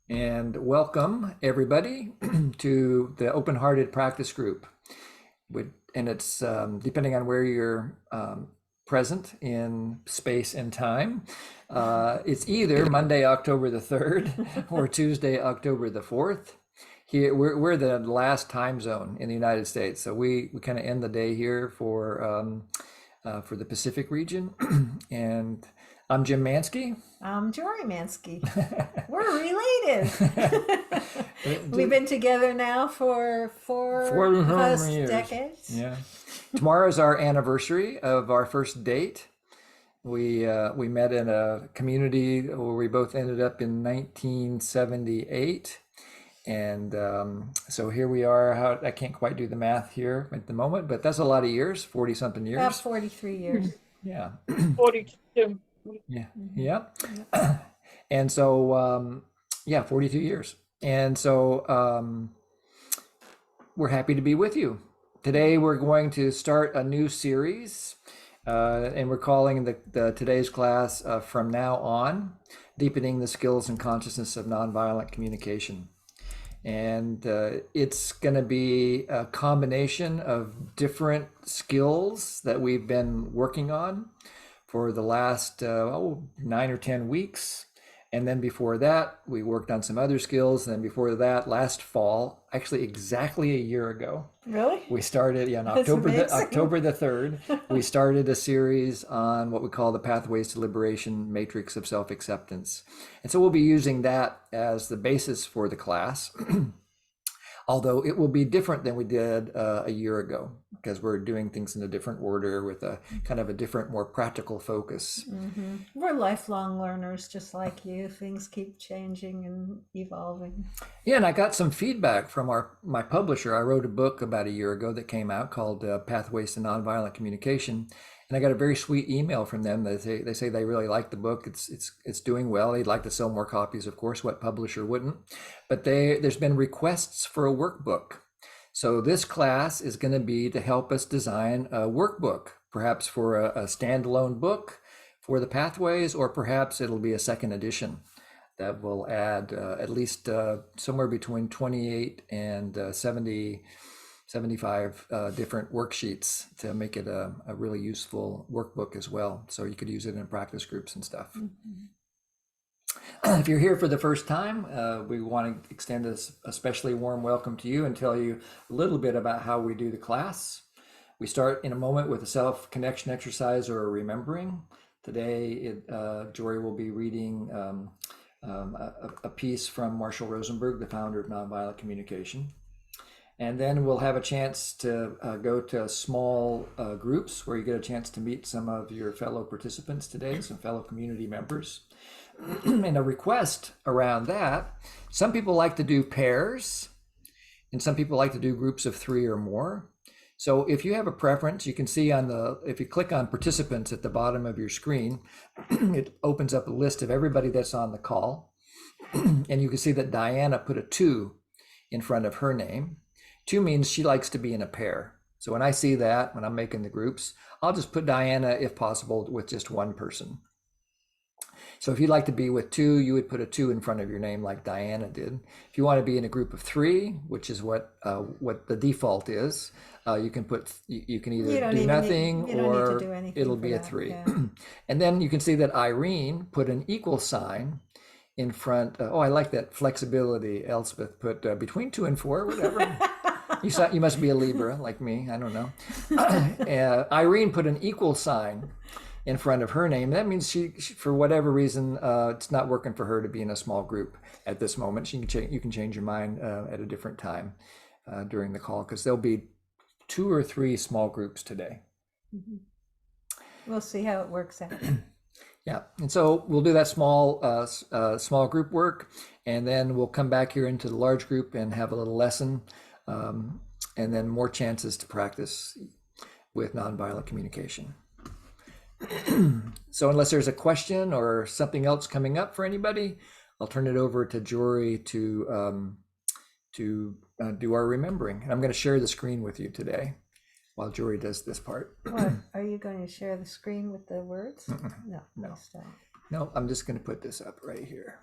And welcome everybody to the Open-Hearted Practice Group. And it's depending on where you're present in space and time. It's either Monday, October the 3rd or Tuesday, October the 4th. Here, we're the last time zone in the United States. So we kind of end the day here for the Pacific region. And I'm Jim Mansky. I'm Jory Mansky. We're related. We've been together now for four plus years. decades. Yeah. Tomorrow's our anniversary of our first date. We met in a community where we both ended up in 1978. And so here we are. I can't quite do the math here at the moment, but that's a lot of years, 40 something years. About 43 years. Yeah. 42. Yeah. Yeah. And so, 42 years. And so we're happy to be with you. Today we're going to start a new series, and we're calling the today's class From Now On, Deepening the Skills and Consciousness of Nonviolent Communication. And it's going to be a combination of different skills that we've been working on for the last 9 or 10 weeks. And then before that, we worked on some other skills. And then before that, last fall, actually exactly a year ago. Really? We started on October the 3rd, we started a series on what we call the Pathways to Liberation Matrix of Self-Acceptance. And so we'll be using that as the basis for the class. Although it will be different than we did a year ago, because we're doing things in a different order with a kind of a different, more practical focus. Mm-hmm. We're lifelong learners, just like you. Things keep changing and evolving. Yeah, and I got some feedback from my publisher. I wrote a book about a year ago that came out called Pathways to Nonviolent Communication. And I got a very sweet email from them. They say they really like the book. It's doing well. They'd like to sell more copies, of course. What publisher wouldn't? But there's been requests for a workbook. So this class is going to be to help us design a workbook, perhaps for a standalone book for the pathways, or perhaps it'll be a second edition that will add at least somewhere between 28 and 75 different worksheets to make it a really useful workbook as well. So you could use it in practice groups and stuff. Mm-hmm. If you're here for the first time, we want to extend a especially warm welcome to you and tell you a little bit about how we do the class. We start in a moment with a self-connection exercise or a remembering. Today, Jory will be reading a piece from Marshall Rosenberg, the founder of Nonviolent Communication. And then we'll have a chance to go to small groups where you get a chance to meet some of your fellow participants today, some fellow community members. And a request around that, some people like to do pairs, and some people like to do groups of 3 or more. So if you have a preference, you can see if you click on participants at the bottom of your screen, it opens up a list of everybody that's on the call. And you can see that Diana put a 2 in front of her name. 2 means she likes to be in a pair. So when I see that, when I'm making the groups, I'll just put Diana, if possible, with just one person. So if you'd like to be with 2, you would put a 2 in front of your name like Diana did. If you want to be in a group of 3, which is what the default is, you can either do nothing or it'll be a 3. Yeah. And then you can see that Irene put an equal sign in front. I like that flexibility. Elspeth put between 2 and 4, whatever. You must be a Libra like me. I don't know. Irene put an equal sign in front of her name. That means she for whatever reason, it's not working for her to be in a small group at this moment. You can change your mind at a different time during the call, because there'll be 2 or 3 small groups today. Mm-hmm. We'll see how it works out. Yeah, and so we'll do that small group work, and then we'll come back here into the large group and have a little lesson, and then more chances to practice with nonviolent communication. So unless there's a question or something else coming up for anybody, I'll turn it over to Jory to do our remembering. And I'm going to share the screen with you today while Jory does this part. What, are you going to share the screen with the words? No, No. stop. No, I'm just going to put this up right here.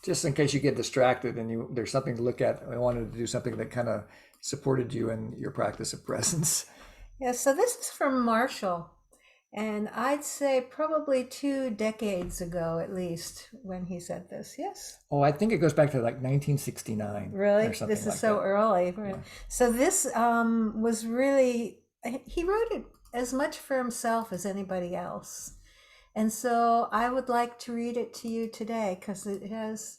just in case you get distracted and there's something to look at. I wanted to do something that kind of supported you in your practice of presence. Yeah, so this is from Marshall, and I'd say probably 2 decades ago at least when he said this. Yes. Oh, I think it goes back to like 1969. Really? Or something This is like so that. early. Yeah. So this was really, he wrote it as much for himself as anybody else. And so I would like to read it to you today because it has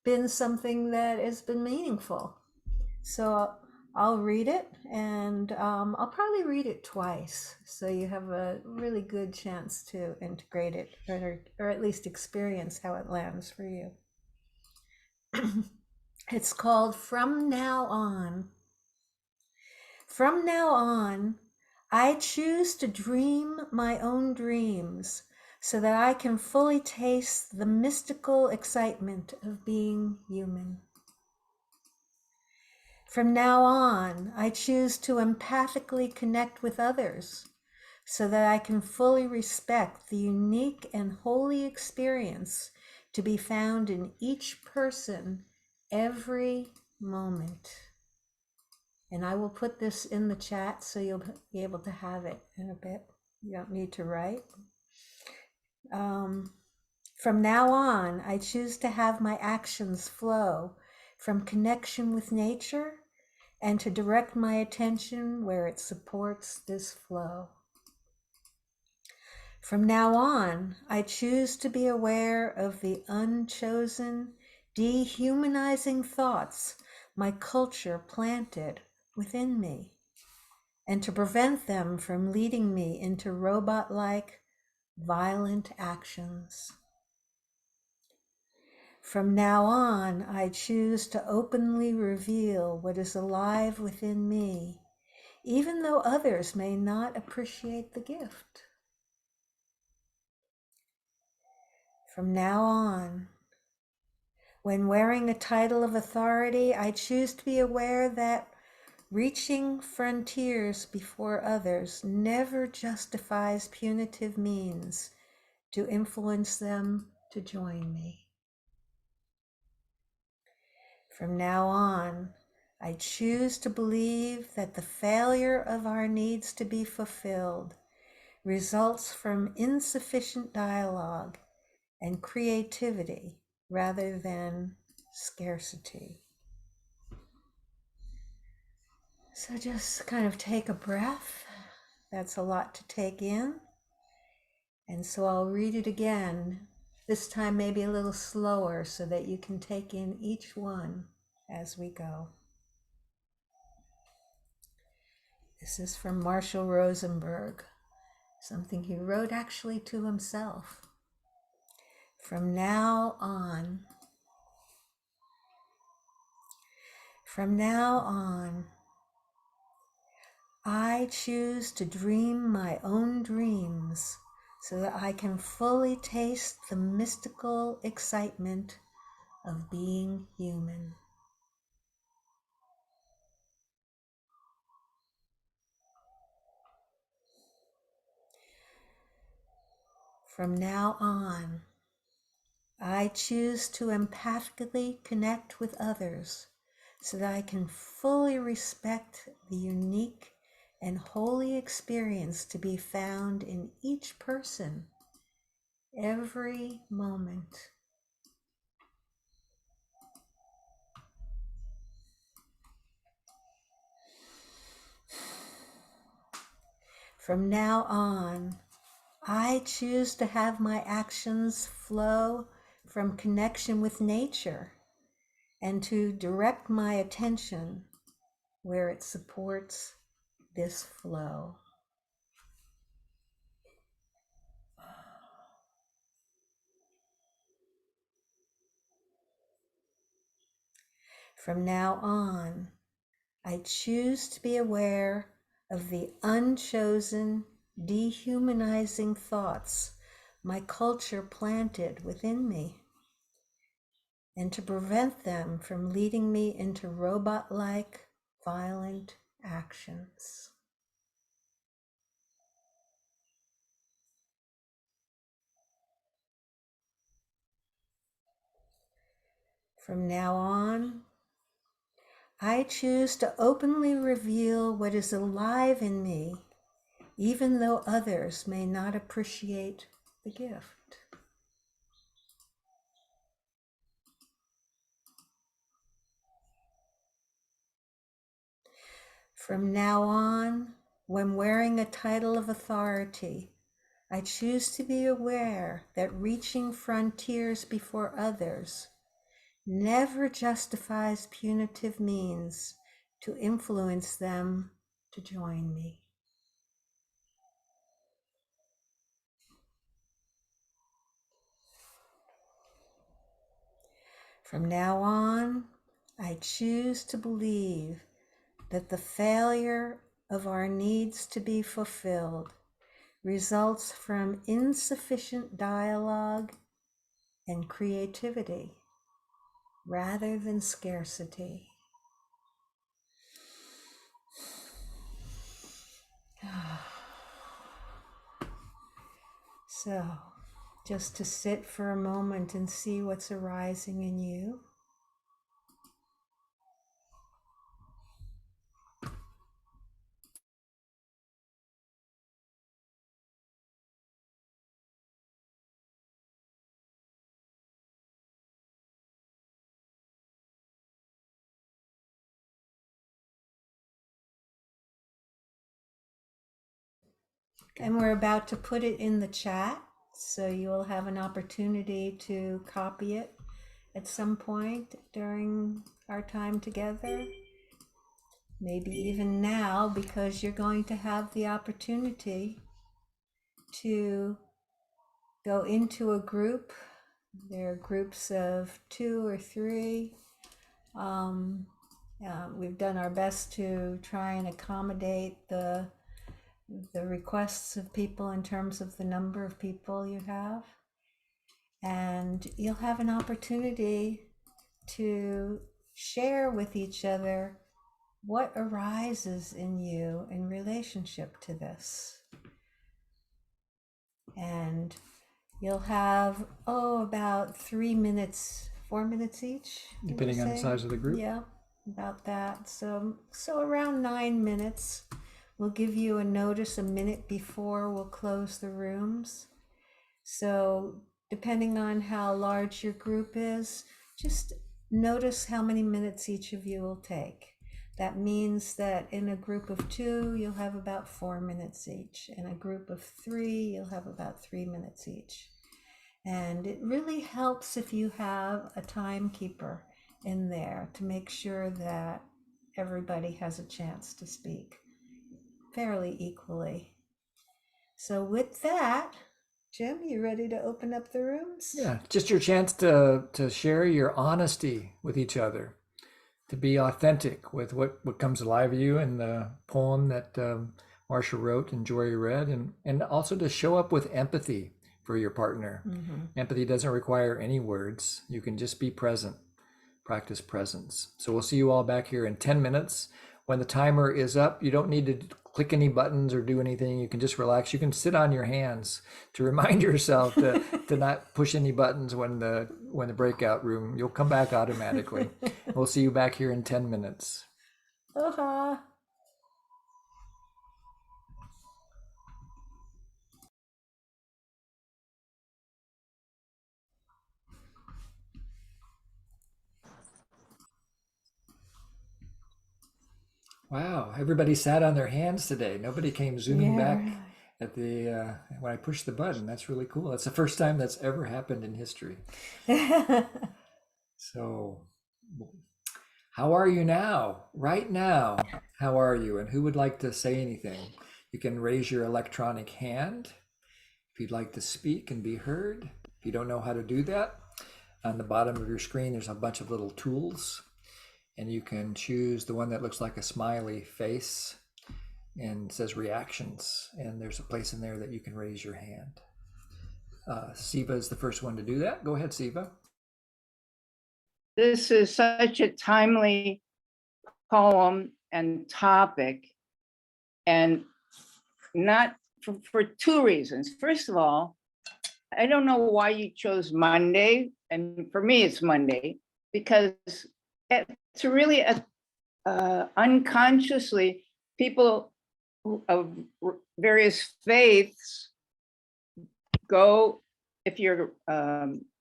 been something that has been meaningful. So I'll read it, and I'll probably read it twice so you have a really good chance to integrate it or at least experience how it lands for you. It's called From Now On. From now on, I choose to dream my own dreams so that I can fully taste the mystical excitement of being human. From now on, I choose to empathically connect with others so that I can fully respect the unique and holy experience to be found in each person every moment. And I will put this in the chat so you'll be able to have it in a bit. You don't need to write. From now on, I choose to have my actions flow from connection with nature and to direct my attention where it supports this flow. From now on, I choose to be aware of the unchosen, dehumanizing thoughts my culture planted within me, and to prevent them from leading me into robot-like, violent actions. From now on, I choose to openly reveal what is alive within me, even though others may not appreciate the gift. From now on, when wearing a title of authority, I choose to be aware that reaching frontiers before others never justifies punitive means to influence them to join me. From now on, I choose to believe that the failure of our needs to be fulfilled results from insufficient dialogue and creativity rather than scarcity. So just kind of take a breath. That's a lot to take in. And so I'll read it again, this time maybe a little slower so that you can take in each one as we go. This is from Marshall Rosenberg, something he wrote actually to himself. From now on, I choose to dream my own dreams so that I can fully taste the mystical excitement of being human. From now on, I choose to empathically connect with others so that I can fully respect the unique and holy experience to be found in each person every moment. From now on, I choose to have my actions flow from connection with nature and to direct my attention where it supports this flow. From now on, I choose to be aware of the unchosen, dehumanizing thoughts my culture planted within me, and to prevent them from leading me into robot-like, violent actions. From now on, I choose to openly reveal what is alive in me, even though others may not appreciate the gift. From now on, when wearing a title of authority, I choose to be aware that reaching frontiers before others never justifies punitive means to influence them to join me. From now on, I choose to believe that the failure of our needs to be fulfilled results from insufficient dialogue and creativity rather than scarcity. So, just to sit for a moment and see what's arising in you. And we're about to put it in the chat, so you'll have an opportunity to copy it at some point during our time together. Maybe even now, because you're going to have the opportunity to go into a group. There are groups of 2 or 3. We've done our best to try and accommodate the requests of people in terms of the number of people you have. And you'll have an opportunity to share with each other what arises in you in relationship to this. And you'll have, about 3 minutes, 4 minutes each. Depending on the size of the group. Yeah, about that. So around 9 minutes. We'll give you a notice a minute before we'll close the rooms. So depending on how large your group is, just notice how many minutes each of you will take. That means that in a group of 2, you'll have about 4 minutes each. In a group of 3, you'll have about 3 minutes each. And it really helps if you have a timekeeper in there to make sure that everybody has a chance to speak fairly equally. So with that, Jim, you ready to open up the rooms? Yeah, just your chance to share your honesty with each other, to be authentic with what comes alive of you in the poem that Marsha wrote and Joy read, and also to show up with empathy for your partner. Mm-hmm. Empathy doesn't require any words. You can just be present, practice presence. So we'll see you all back here in 10 minutes. When the timer is up, you don't need to click any buttons or do anything. You can just relax. You can sit on your hands to remind yourself to not push any buttons when the breakout room, you'll come back automatically. We'll see you back here in 10 minutes. Aloha. Wow, everybody sat on their hands today. Nobody came zooming Yeah, back at the when I pushed the button. That's really cool. That's the first time that's ever happened in history. really. So, how are you now? Right now, how are you? And who would like to say anything? You can raise your electronic hand if you'd like to speak and be heard. If you don't know how to do that, on the bottom of your screen, there's a bunch of little tools, and you can choose the one that looks like a smiley face and says reactions. And there's a place in there that you can raise your hand. Siva is the first one to do that. Go ahead, Siva. This is such a timely poem and topic, and not for 2 reasons. First of all, I don't know why you chose Monday, and for me it's Monday, because it's really unconsciously people of various faiths go. If you're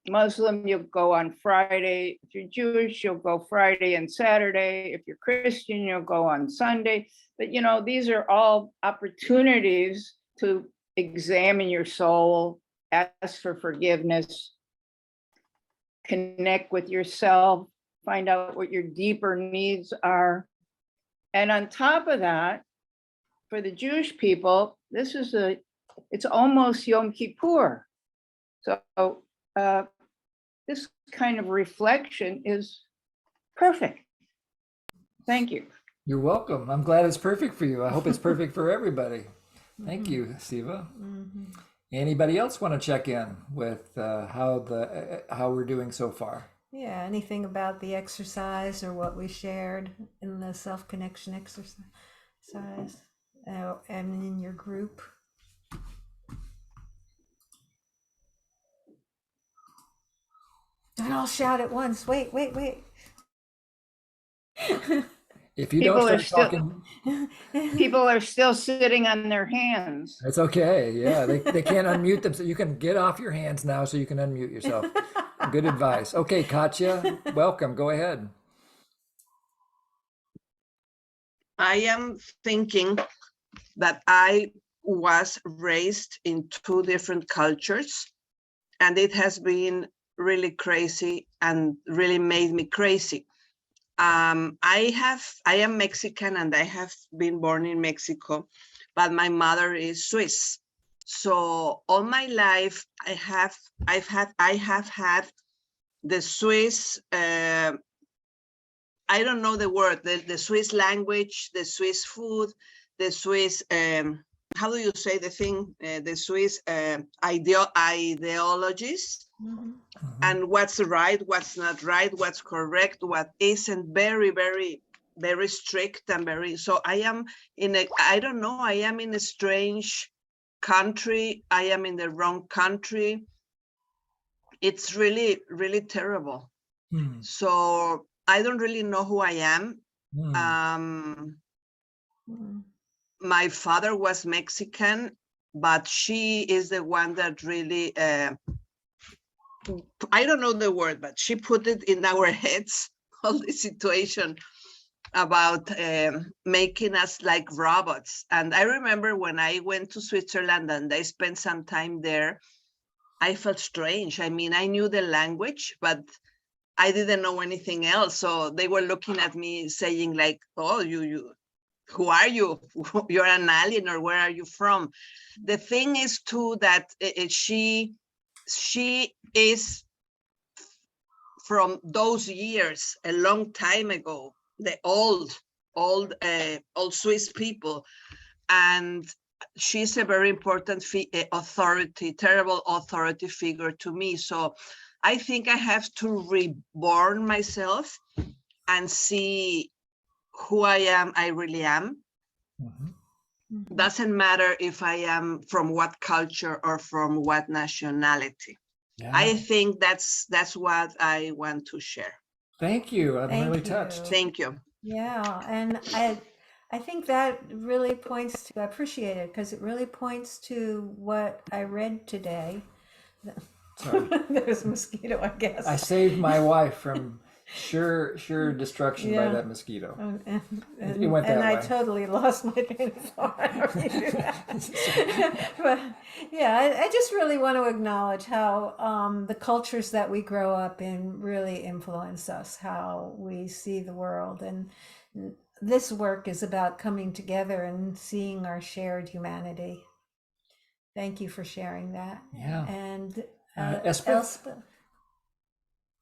Muslim, you'll go on Friday. If you're Jewish, you'll go Friday and Saturday. If you're Christian, you'll go on Sunday. But these are all opportunities to examine your soul, ask for forgiveness, connect with yourself, find out what your deeper needs are. And on top of that, for the Jewish people, it's almost Yom Kippur. So this kind of reflection is perfect. Thank you. You're welcome. I'm glad it's perfect for you. I hope it's perfect for everybody. Thank you, Siva. Anybody else want to check in with how we're doing so far? Yeah, anything about the exercise or what we shared in the self-connection exercise and in your group? Don't all shout at once. Wait. If you don't start talking, People are still sitting on their hands. it's okay. Yeah, they can't unmute them. So you can get off your hands now so you can unmute yourself. Good advice. Okay, Katya, welcome. Go ahead. I am thinking that I was raised in two different cultures, and it has been really crazy and really made me crazy. I am Mexican and I have been born in Mexico, but my mother is Swiss. So all my life I have had the Swiss, I don't know the word, the Swiss language, the Swiss food, the Swiss, how do you say the thing? The Swiss ideologies. And what's right, what's not right, what's correct, what isn't, very, very, very strict and very, so I am I don't know, I am in a strange country. I am in the wrong country. It's really, really terrible. So I don't really know who I am. My father was Mexican, but she is the one that really, I don't know the word, but she put it in our heads, all the situation about making us like robots. And I remember when I went to Switzerland and I spent some time there, I felt strange. I mean, I knew the language, but I didn't know anything else. So they were looking at me saying like, oh, you, who are you? You're an alien, or where are you from? The thing is too that she is from those years, a long time ago, the old Swiss people, and she's a very important authority, terrible authority figure to me. So I think I have to reborn myself and see who I am, I really am. Doesn't matter if I am from what culture or from what nationality. Yeah. I think that's what I want to share. Thank you. I'm Thank really you. touched. Thank you. Yeah, and I think that really points to, I appreciate it because it really points to what I read today. Sorry. There's a mosquito, I guess. I saved my wife from sure destruction by Yeah. that mosquito. And It went that I way. totally lost my train of thought. But yeah, I just really want to acknowledge how the cultures that we grow up in really influence us, how we see the world. And this work is about coming together and seeing our shared humanity. Thank you for sharing that. Yeah. And Elspeth?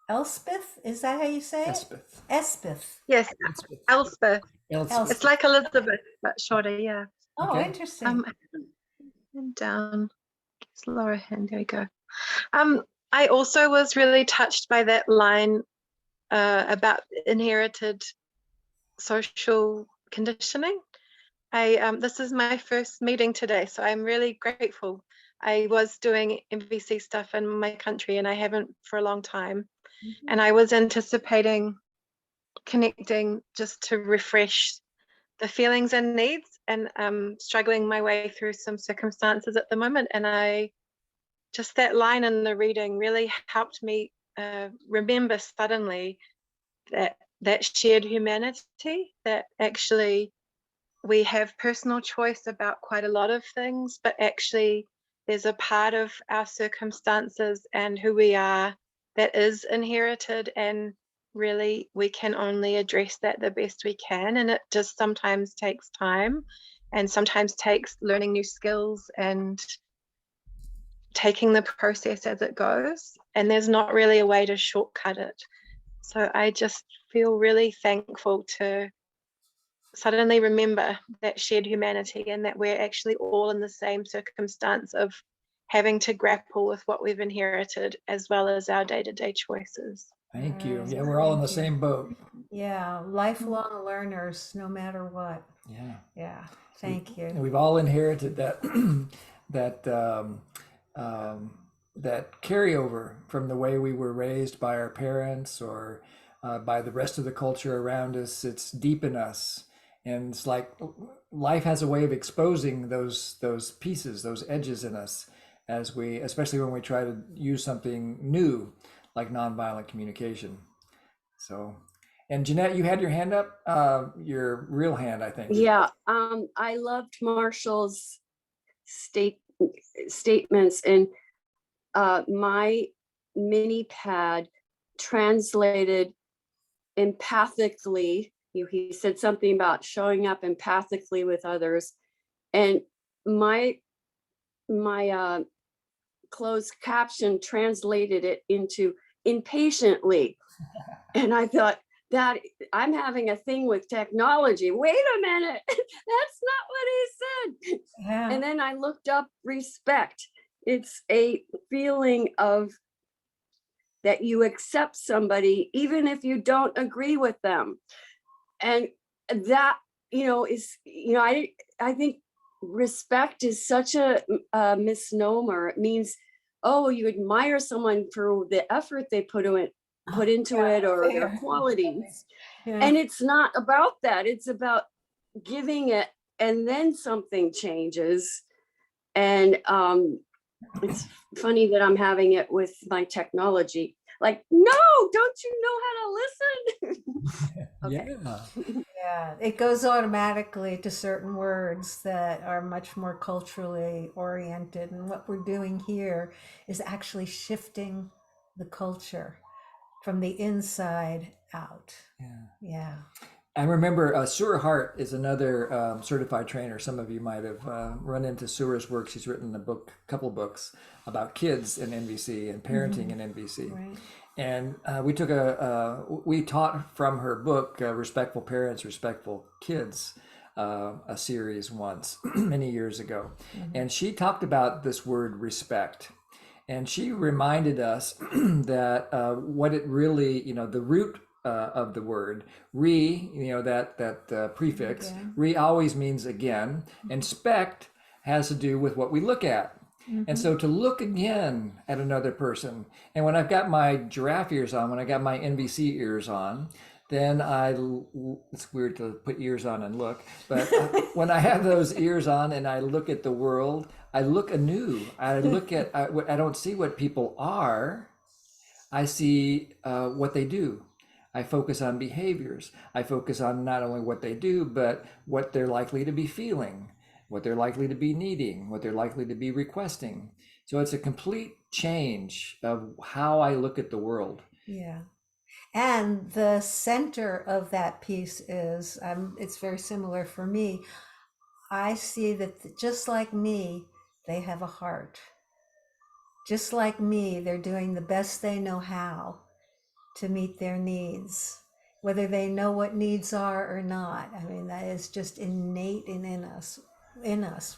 Elspeth, is that how you say it? Elspeth. Elspeth. Yes, Elspeth. Elspeth. Elspeth. It's like Elizabeth, but shorter, yeah. Oh, Okay. interesting. And down. Just lower hand, there we go. I also was really touched by that line about inherited social conditioning. This is my first meeting today, so I'm really grateful. I was doing MVC stuff in my country and I haven't for a long time. And I was anticipating connecting just to refresh the feelings and needs, and struggling my way through some circumstances at the moment. And just that line in the reading really helped me remember suddenly that shared humanity, that actually we have personal choice about quite a lot of things, but actually there's a part of our circumstances and who we are that is inherited, and really we can only address that the best we can. And it just sometimes takes time, and sometimes takes learning new skills and taking the process as it goes. And there's not really a way to shortcut it. So I just feel really thankful to suddenly remember that shared humanity, and that we're actually all in the same circumstance of having to grapple with what we've inherited as well as our day-to-day choices. Thank you. Right, Yeah, we're all in the thank you. same boat. Yeah, lifelong learners, no matter what. Yeah. Yeah, thank you. And we've all inherited that that that carryover from the way we were raised by our parents, or by the rest of the culture around us. It's deep in us, and it's like life has a way of exposing those pieces, those edges in us, as we, especially when we try to use something new like nonviolent communication. So, and Jeanette, you had your hand up, your real hand, I think. Yeah, I loved Marshall's statements, and my mini pad translated empathically. He said something about showing up empathically with others, and my closed caption translated it into impatiently. And I thought, that I'm having a thing with technology. Wait a minute, that's not what he said. Yeah. And then I looked up respect. It's a feeling of that you accept somebody even if you don't agree with them. And that, is, I think respect is such a misnomer. It means, oh, you admire someone for the effort they put into it, or their fair. qualities. Yeah. And it's not about that. It's about giving it, and then something changes. And it's funny that I'm having it with my technology. Like, no, don't you know how to listen? Okay. Yeah. Yeah, it goes automatically to certain words that are much more culturally oriented. And what we're doing here is actually shifting the culture from the inside out. Yeah. Yeah. I remember Sura Hart is another certified trainer. Some of you might have run into Sura's work. She's written a couple books about kids in NVC and parenting in NVC. Right. And we taught from her book, Respectful Parents, Respectful Kids, a series once, many years ago. And she talked about this word respect. And she reminded us that what it really, the root of the word, that prefix, Again. re always means again, and spect has to do with what we look at. And so to look again at another person, and when I've got my giraffe ears on, when I got my NVC ears on, then it's weird to put ears on and look, but when I have those ears on and I look at the world, I look anew. I look at, I don't see what people are, I see what they do. I focus on behaviors. I focus on not only what they do, but what they're likely to be feeling, what they're likely to be needing, what they're likely to be requesting. So it's a complete change of how I look at the world. Yeah. And the center of that piece is, it's very similar for me. I see that just like me, they have a heart. Just like me, they're doing the best they know how to meet their needs, whether they know what needs are or not. I mean, that is just innate in us.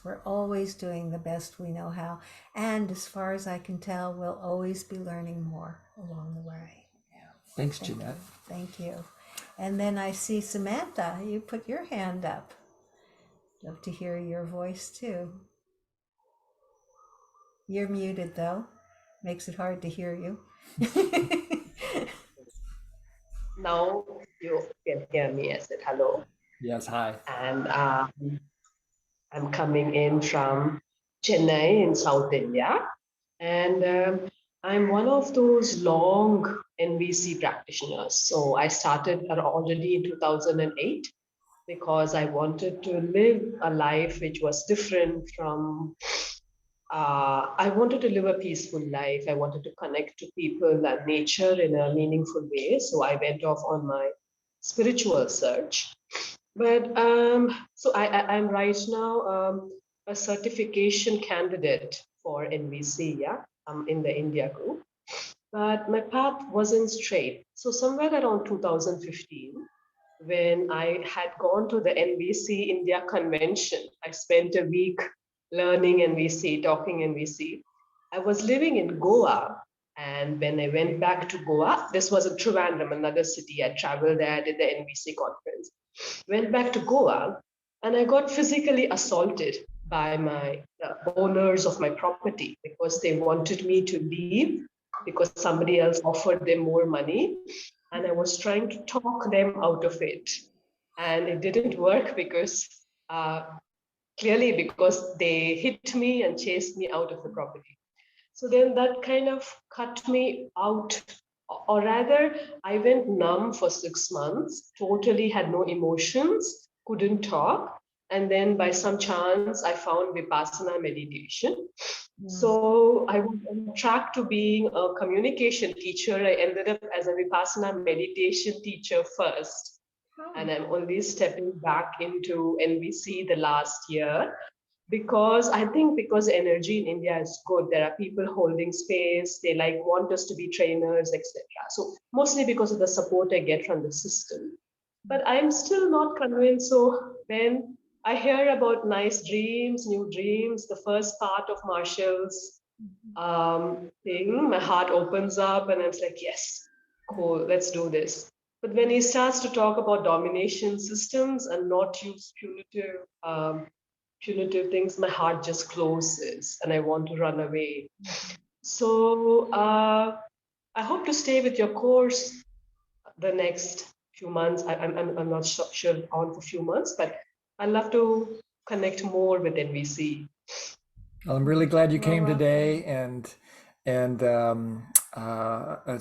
We're always doing the best we know how. And as far as I can tell, we'll always be learning more along the way. Thanks, Jeanette. Thank you. And then I see Samantha, you put your hand up. Love to hear your voice too. You're muted though. Makes it hard to hear you. Now you can hear me. I said hello. Yes, hi. And I'm coming in from Chennai in South India. And I'm one of those long NVC practitioners. So I started already in 2008 because I wanted to live a life which was different from I wanted to live a peaceful life. I wanted to connect to people and nature in a meaningful way. So I went off on my spiritual search. But I'm right now a certification candidate for NVC, yeah, in the India group. But my path wasn't straight. So somewhere around 2015, when I had gone to the NVC India convention, I spent a week learning NVC, talking NVC. I was living in Goa. And when I went back to Goa, this was in Trivandrum, another city. I traveled there, did the NVC conference, went back to Goa, and I got physically assaulted by the owners of my property because they wanted me to leave because somebody else offered them more money. And I was trying to talk them out of it. And it didn't work because clearly because they hit me and chased me out of the property. So then that kind of cut me out, or rather, I went numb for 6 months, totally had no emotions, couldn't talk. And then by some chance, I found Vipassana meditation. So I was on track to being a communication teacher. I ended up as a Vipassana meditation teacher first. And I'm only stepping back into NVC the last year because I think because energy in India is good, there are people holding space, they want us to be trainers, etc. So mostly because of the support I get from the system. But I'm still not convinced. So when I hear about nice dreams, new dreams, the first part of Marshall's thing, my heart opens up and I'm like, yes, cool, let's do this. But when he starts to talk about domination systems and not use punitive things, my heart just closes and I want to run away. So I hope to stay with your course the next few months. I'm not sure on for a few months, but I'd love to connect more with NVC. Well, I'm really glad you came welcome. today, and it's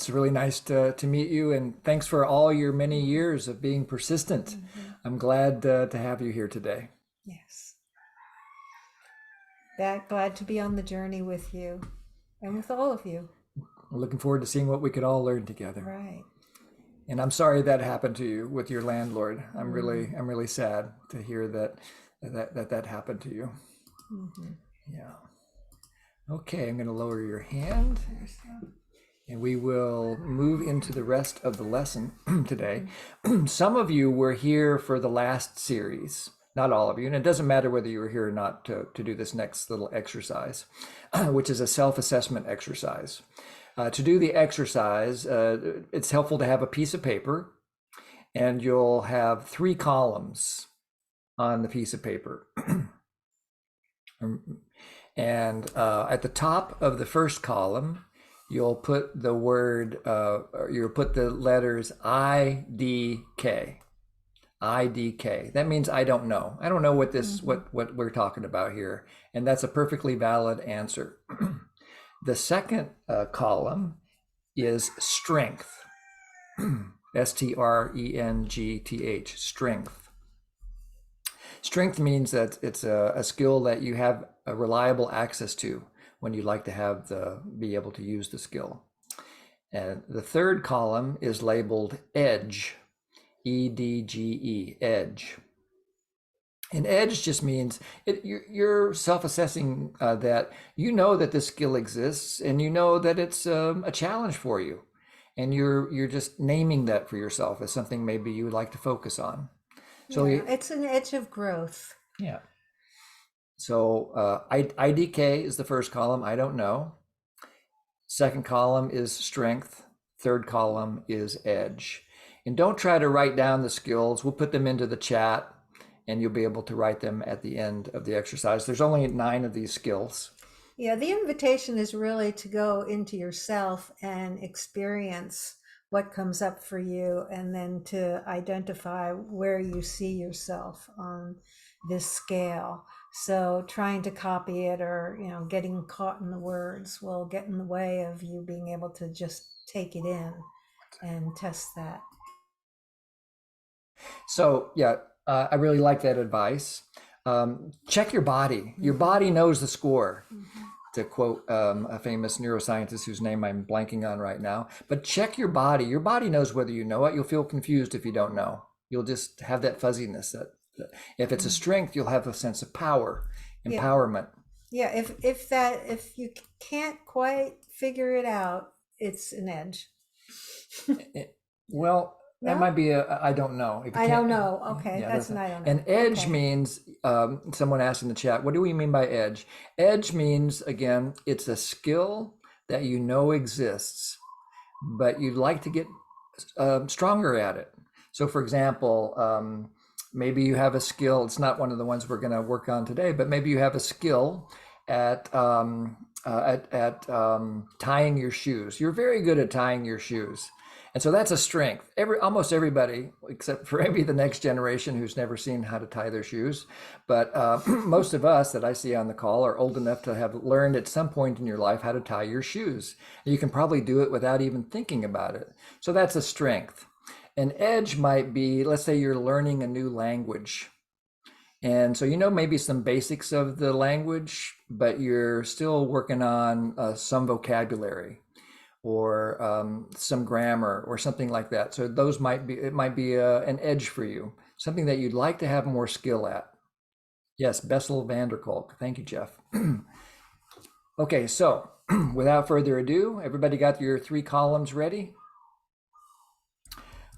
really nice to meet you. And thanks for all your many years of being persistent. I'm glad to have you here today. Yes. Glad to be on the journey with you and with all of you. I'm looking forward to seeing what we could all learn together. Right. And I'm sorry that happened to you with your landlord. I'm really sad to hear that happened to you. Yeah. Okay, I'm going to lower your hand, and we will move into the rest of the lesson today. Some of you were here for the last series, not all of you, and it doesn't matter whether you were here or not to do this next little exercise, which is a self-assessment exercise. To do the exercise, it's helpful to have a piece of paper, and you'll have 3 columns on the piece of paper. And at the top of the first column, you'll put the word, you'll put the letters IDK. IDK. That means I don't know. I don't know what this, what we're talking about here. And that's a perfectly valid answer. The second column is strength. STRENGTH, strength. Strength means that it's a skill that you have a reliable access to when you like to be able to use the skill. And the third column is labeled edge, EDGE, edge. And edge just means you're self-assessing that you know that this skill exists and you know that it's a challenge for you. And you're just naming that for yourself as something maybe you would like to focus on. So it's an edge of growth. Yeah. So IDK is the first column, I don't know. Second column is strength. Third column is edge. And don't try to write down the skills. We'll put them into the chat and you'll be able to write them at the end of the exercise. There's only 9 of these skills. Yeah, the invitation is really to go into yourself and experience what comes up for you, and then to identify where you see yourself on this scale. So trying to copy it, or getting caught in the words, will get in the way of you being able to just take it in and test that. So yeah, I really like that advice. Check your body. Your body knows the score, to quote a famous neuroscientist whose name I'm blanking on right now. But check your body. Your body knows whether you know it. You'll feel confused if you don't know. You'll just have that fuzziness. That if it's a strength, you'll have a sense of power, Yeah. empowerment. Yeah, if you can't quite figure it out, it's an edge. Well, that No? might be a I don't know. If you I can't- don't know. Okay, yeah, that's an I don't know. And edge Okay. means, someone asked in the chat, what do we mean by edge? Edge means, again, it's a skill that you know exists, but you'd like to get stronger at it. So for example, maybe you have a skill, it's not one of the ones we're going to work on today, but maybe you have a skill at tying your shoes. You're very good at tying your shoes. And so that's a strength. Almost everybody, except for maybe the next generation who's never seen how to tie their shoes, but most of us that I see on the call are old enough to have learned at some point in your life how to tie your shoes. You can probably do it without even thinking about it. So that's a strength. An edge might be, let's say you're learning a new language. And so maybe some basics of the language, but you're still working on some vocabulary, or some grammar or something like that. So it might be an edge for you, something that you'd like to have more skill at. Yes, Bessel van der Kolk. Thank you, Jeff. Okay, so without further ado, everybody got your 3 columns ready?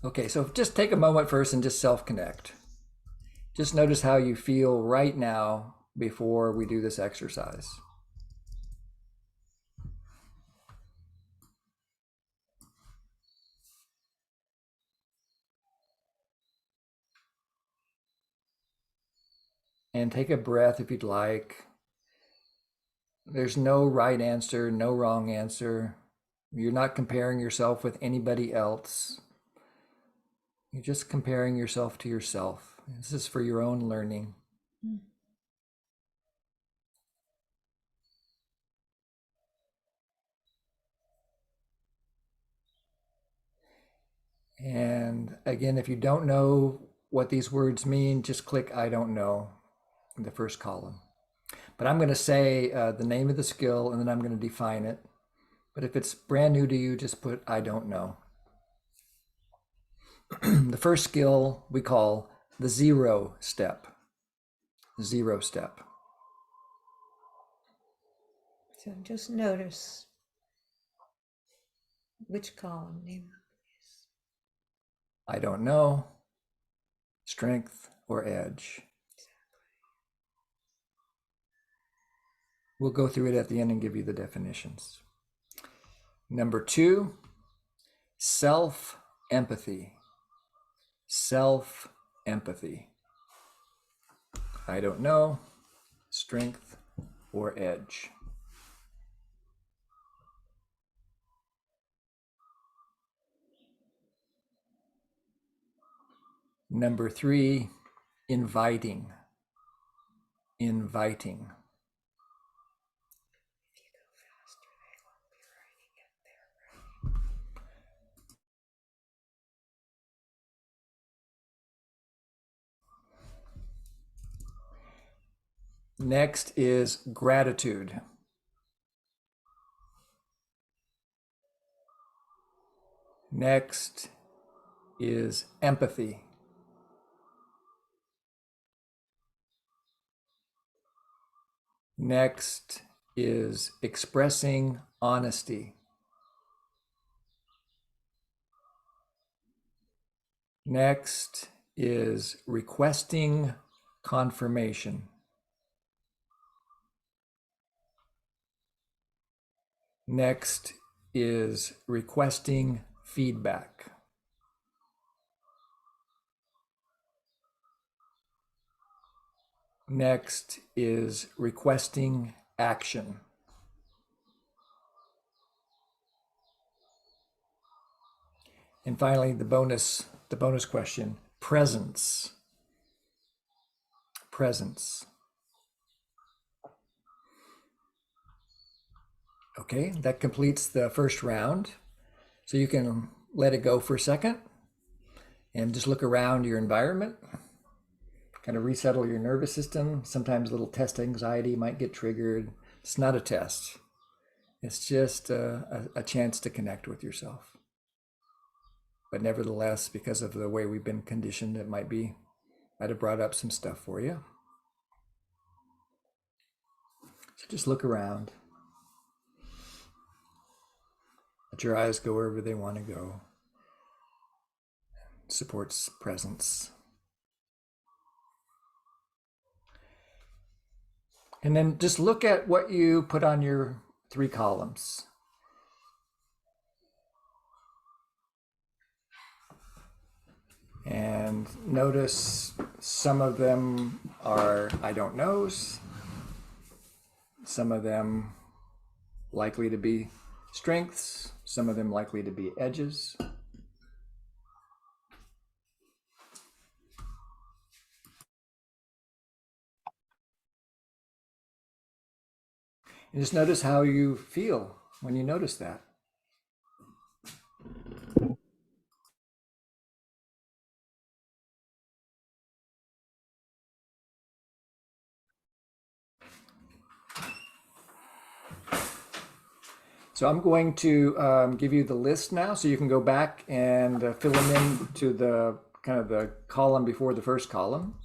Okay, so just take a moment first and just self-connect. Just notice how you feel right now before we do this exercise. And take a breath if you'd like. There's no right answer, no wrong answer. You're not comparing yourself with anybody else. You're just comparing yourself to yourself. This is for your own learning. And again, if you don't know what these words mean, just click I don't know in the first column. But I'm going to say the name of the skill, and then I'm going to define it. But if it's brand new to you, just put I don't know. The first skill we call the 0 step. 0 step. So just notice which column name is. I don't know, strength or edge. We'll go through it at the end and give you the definitions. Number 2, self-empathy. Self-empathy. I don't know, strength or edge. Number 3, inviting. Inviting. Next is gratitude. Next is empathy. Next is expressing honesty. Next is requesting confirmation. Next is requesting feedback. Next is requesting action. And finally, the bonus question, presence. Presence. Okay, that completes the first round. So you can let it go for a second and just look around your environment, kind of resettle your nervous system. Sometimes a little test anxiety might get triggered. It's not a test. It's just a chance to connect with yourself. But nevertheless, because of the way we've been conditioned, it might have brought up some stuff for you. So just look around. Let your eyes go wherever they want to go. Supports presence. And then just look at what you put on your 3 columns. And notice some of them are I don't knows. Some of them likely to be strengths. Some of them likely to be edges. And just notice how you feel when you notice that. So I'm going to give you the list now, so you can go back and fill them in to the kind of the column before the first column,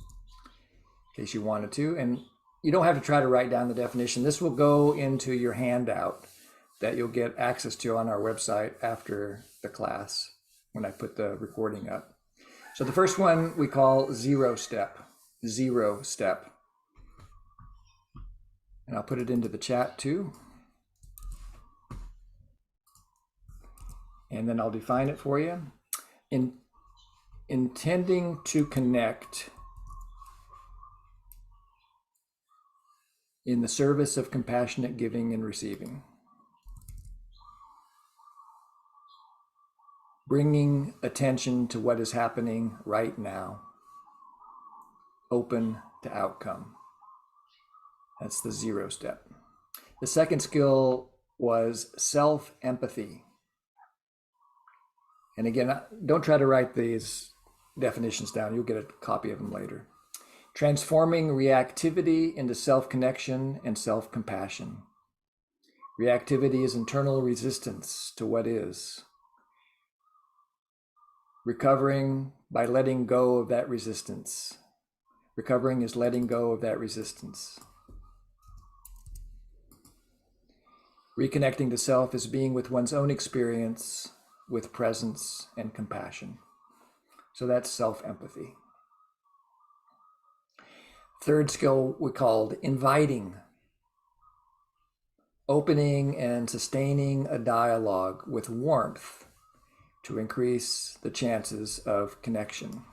in case you wanted to. And you don't have to try to write down the definition. This will go into your handout that you'll get access to on our website after the class when I put the recording up. So the first one we call 0 step. 0 step. And I'll put it into the chat too. And then I'll define it for you. Intending to connect in the service of compassionate giving and receiving. Bringing attention to what is happening right now. Open to outcome. That's the 0 step. The second skill was self-empathy. And again, don't try to write these definitions down. You'll get a copy of them later. Transforming reactivity into self-connection and self-compassion. Reactivity is internal resistance to what is. Recovering by letting go of that resistance. Recovering is letting go of that resistance. Reconnecting to self is being with one's own experience with presence and compassion. So that's self-empathy. Third skill we called inviting. Opening and sustaining a dialogue with warmth to increase the chances of connection.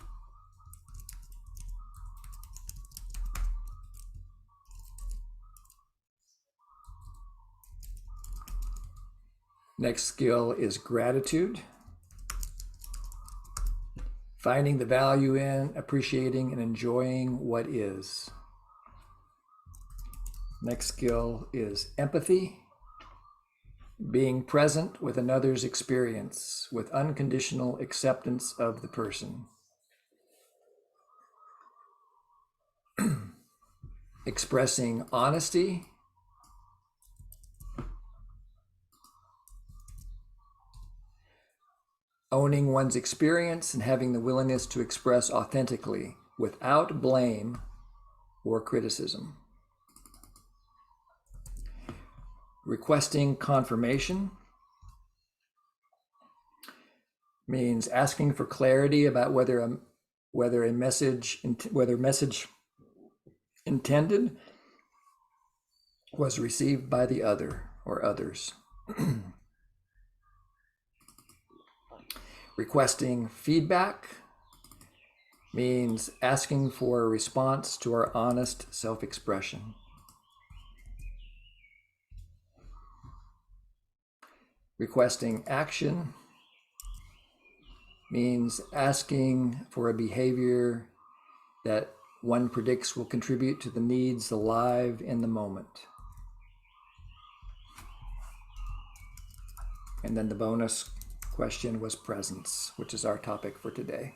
Next skill is gratitude. Finding the value in, appreciating, and enjoying what is. Next skill is empathy. Being present with another's experience with unconditional acceptance of the person. Expressing honesty. Owning one's experience and having the willingness to express authentically without blame or criticism. Requesting confirmation means asking for clarity about whether message intended was received by the other or others. Requesting feedback means asking for a response to our honest self-expression. Requesting action means asking for a behavior that one predicts will contribute to the needs alive in the moment. And then the bonus question was presence, which is our topic for today.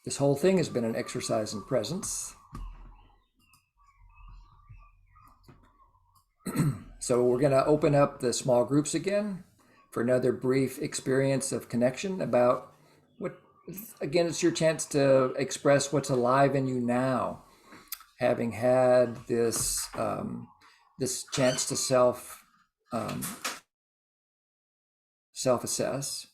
This whole thing has been an exercise in presence. So we're going to open up the small groups again for another brief experience of connection about what, again, it's your chance to express what's alive in you now, having had this this chance to self-assess,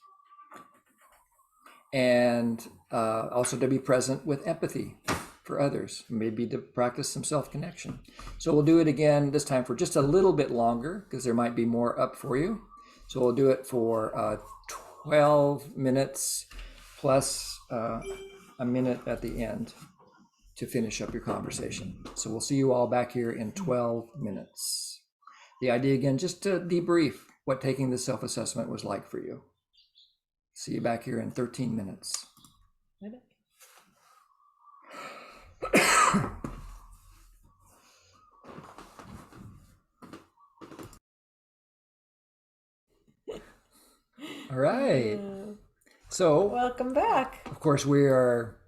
and also to be present with empathy for others, maybe to practice some self-connection. So we'll do it again this time for just a little bit longer because there might be more up for you. So we'll do it for 12 minutes plus a minute at the end to finish up your conversation. So we'll see you all back here in 12 minutes. The idea again, just to debrief what taking this self-assessment was like for you. See you back here in 13 minutes. All right. So, Welcome back. of course, we are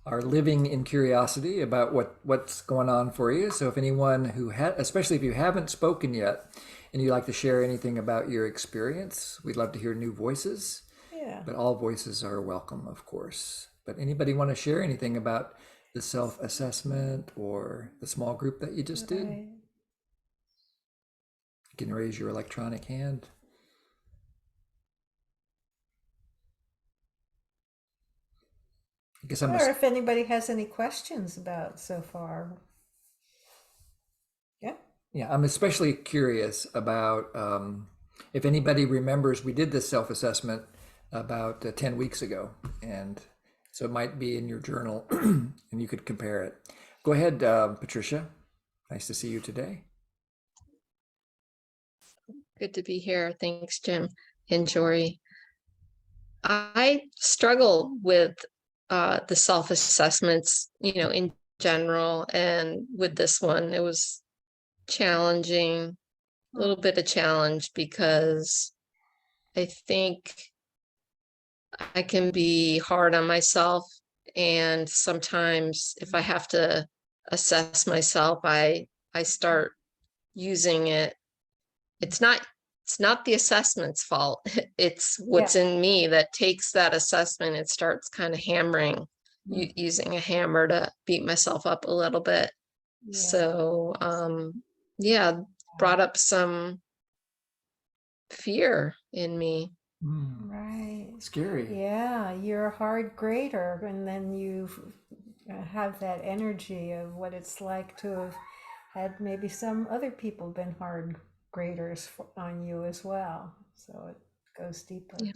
living in curiosity about what's going on for you. So if anyone who especially if you haven't spoken yet and you'd like to share anything about your experience, we'd love to hear new voices. Yeah. But all voices are welcome, of course. But anybody want to share anything about the self-assessment or the small group that you just did? Right. You can raise your electronic hand. I guess I'm Or if anybody has any questions about so far. Yeah. I'm especially curious about if anybody remembers we did this self-assessment about 10 weeks ago, and so it might be in your journal and you could compare it. Go ahead, Patricia. Nice to see you today. Good to be here. Thanks, Jim and Jory. I struggle with the self-assessments, in general, and with this one, it was challenging, a little bit of challenge, because I think I can be hard on myself, and sometimes if I have to assess myself, I start using it. It's not the assessment's fault. It's what's in me that takes that assessment and starts kind of hammering, using a hammer to beat myself up a little bit. Yeah. So, brought up some fear in me. Right. Scary. Yeah, you're a hard grader, and then you have that energy of what it's like to have had maybe some other people been hard graders on you as well. So it goes deeper. Yeah.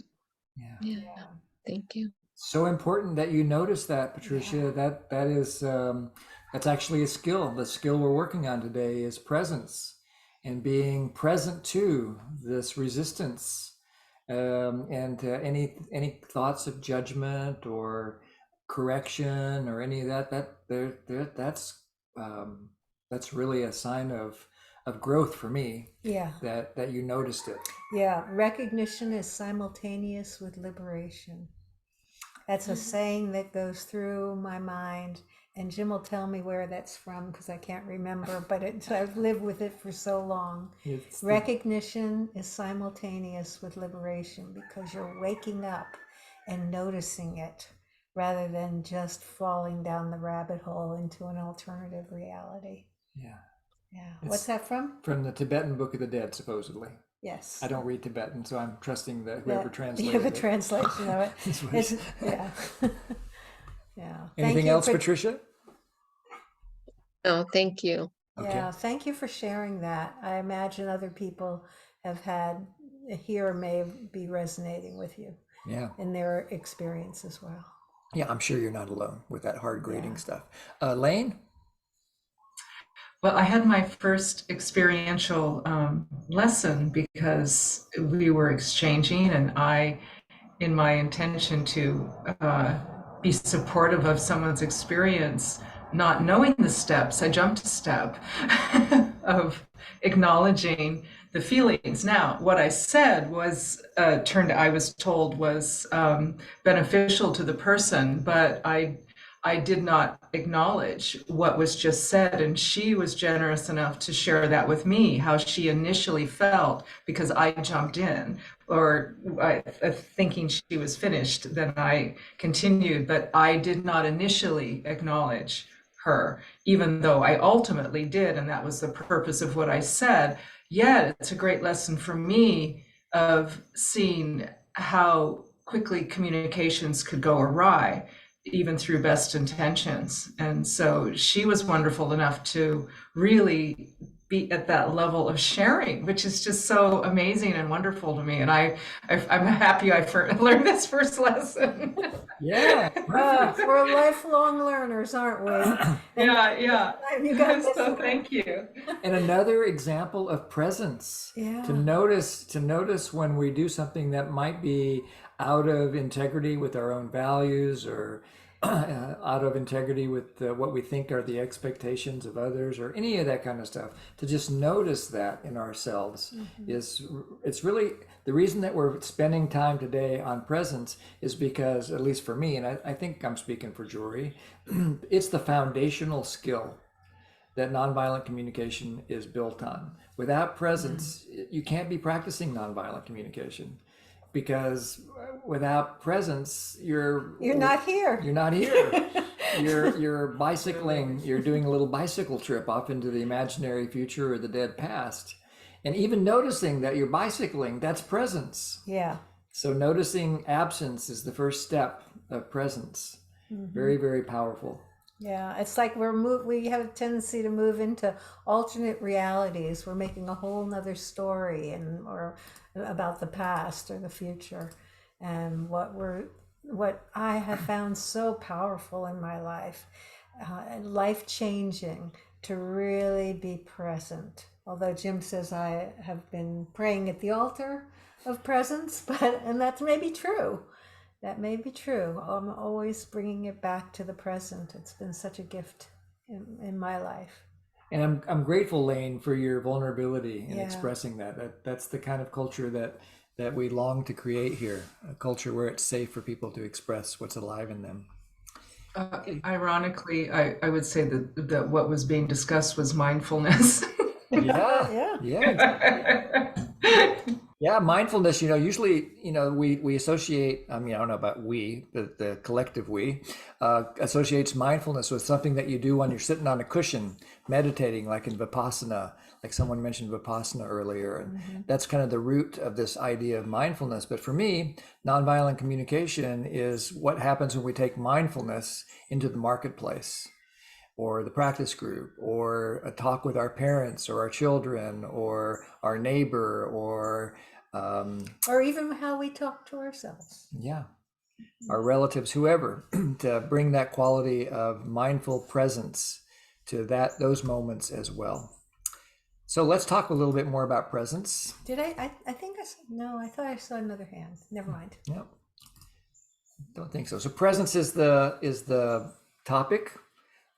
Yeah. Yeah. Thank you. So important that you notice that, Patricia. That is that's actually a skill. The skill we're working on today is presence, and being present to this resistance, and any thoughts of judgment or correction or any of that. That's really a sign of growth for me. Yeah. That you noticed it. Yeah. Recognition is simultaneous with liberation. That's a saying that goes through my mind, and Jim will tell me where that's from because I can't remember, but I've lived with it for so long. Recognition is simultaneous with liberation because you're waking up and noticing it rather than just falling down the rabbit hole into an alternative reality. Yeah. Yeah. What's that from? From the Tibetan Book of the Dead, supposedly. Yes. I don't read Tibetan, so I'm trusting that whoever translated you have a it. translation of it. This was- It's, yeah. Yeah. Thank Anything you else, for- Patricia? No, thank you. Yeah, thank you for sharing that. I imagine other people have had here may be resonating with you Yeah. in their experience as well. Yeah, I'm sure you're not alone with that hard grading stuff. Lane? Well, I had my first experiential lesson because we were exchanging, and I in my intention to be supportive of someone's experience, not knowing the steps, I jumped a step of acknowledging the feelings. Now, what I said was I was told was beneficial to the person, but I did not acknowledge what was just said. And she was generous enough to share that with me, how she initially felt, because I jumped in, or thinking she was finished. Then I continued, but I did not initially acknowledge her, even though I ultimately did. And that was the purpose of what I said. Yet it's a great lesson for me of seeing how quickly communications could go awry, even through best intentions. And so she was wonderful enough to really be at that level of sharing, which is just so amazing and wonderful to me. And I'm happy I learned this first lesson. Yeah. We're lifelong learners, aren't we? Yeah. You got So thank you. And another example of presence. Yeah. To notice when we do something that might be out of integrity with our own values, or out of integrity with what we think are the expectations of others, or any of that kind of stuff. To just notice that in ourselves it's really the reason that we're spending time today on presence, is because, at least for me, and I think I'm speaking for Jory, it's the foundational skill that nonviolent communication is built on. Without presence, you can't be practicing nonviolent communication, because without presence, you're not here. You're not here. You're bicycling. You're doing a little bicycle trip off into the imaginary future or the dead past, and even noticing that you're bicycling, that's presence. Yeah. So noticing absence is the first step of presence. Very, very powerful. Yeah, it's like we have a tendency to move into alternate realities. We're making a whole nother story or about the past or the future. And what I have found so powerful in my life, life-changing, to really be present. Although Jim says I have been praying at the altar of presence, and that's maybe true. That may be true. I'm always bringing it back to the present. It's been such a gift in my life. And I'm grateful, Lane, for your vulnerability in Yeah. expressing that. That's the kind of culture that we long to create here, a culture where it's safe for people to express what's alive in them. Ironically, I would say that what was being discussed was mindfulness. Yeah, mindfulness, usually, we associate, I don't know about we, the collective we, associates mindfulness with something that you do when you're sitting on a cushion, meditating, like in Vipassana, like someone mentioned Vipassana earlier. And that's kind of the root of this idea of mindfulness. But for me, nonviolent communication is what happens when we take mindfulness into the marketplace, or the practice group, or a talk with our parents or our children or our neighbor, or even how we talk to ourselves. Our relatives, whoever, to bring that quality of mindful presence to those moments as well. So let's talk a little bit more about presence. Did I think I saw, no, I thought I saw another hand. Never mind. Yep. Don't think so. So presence is the topic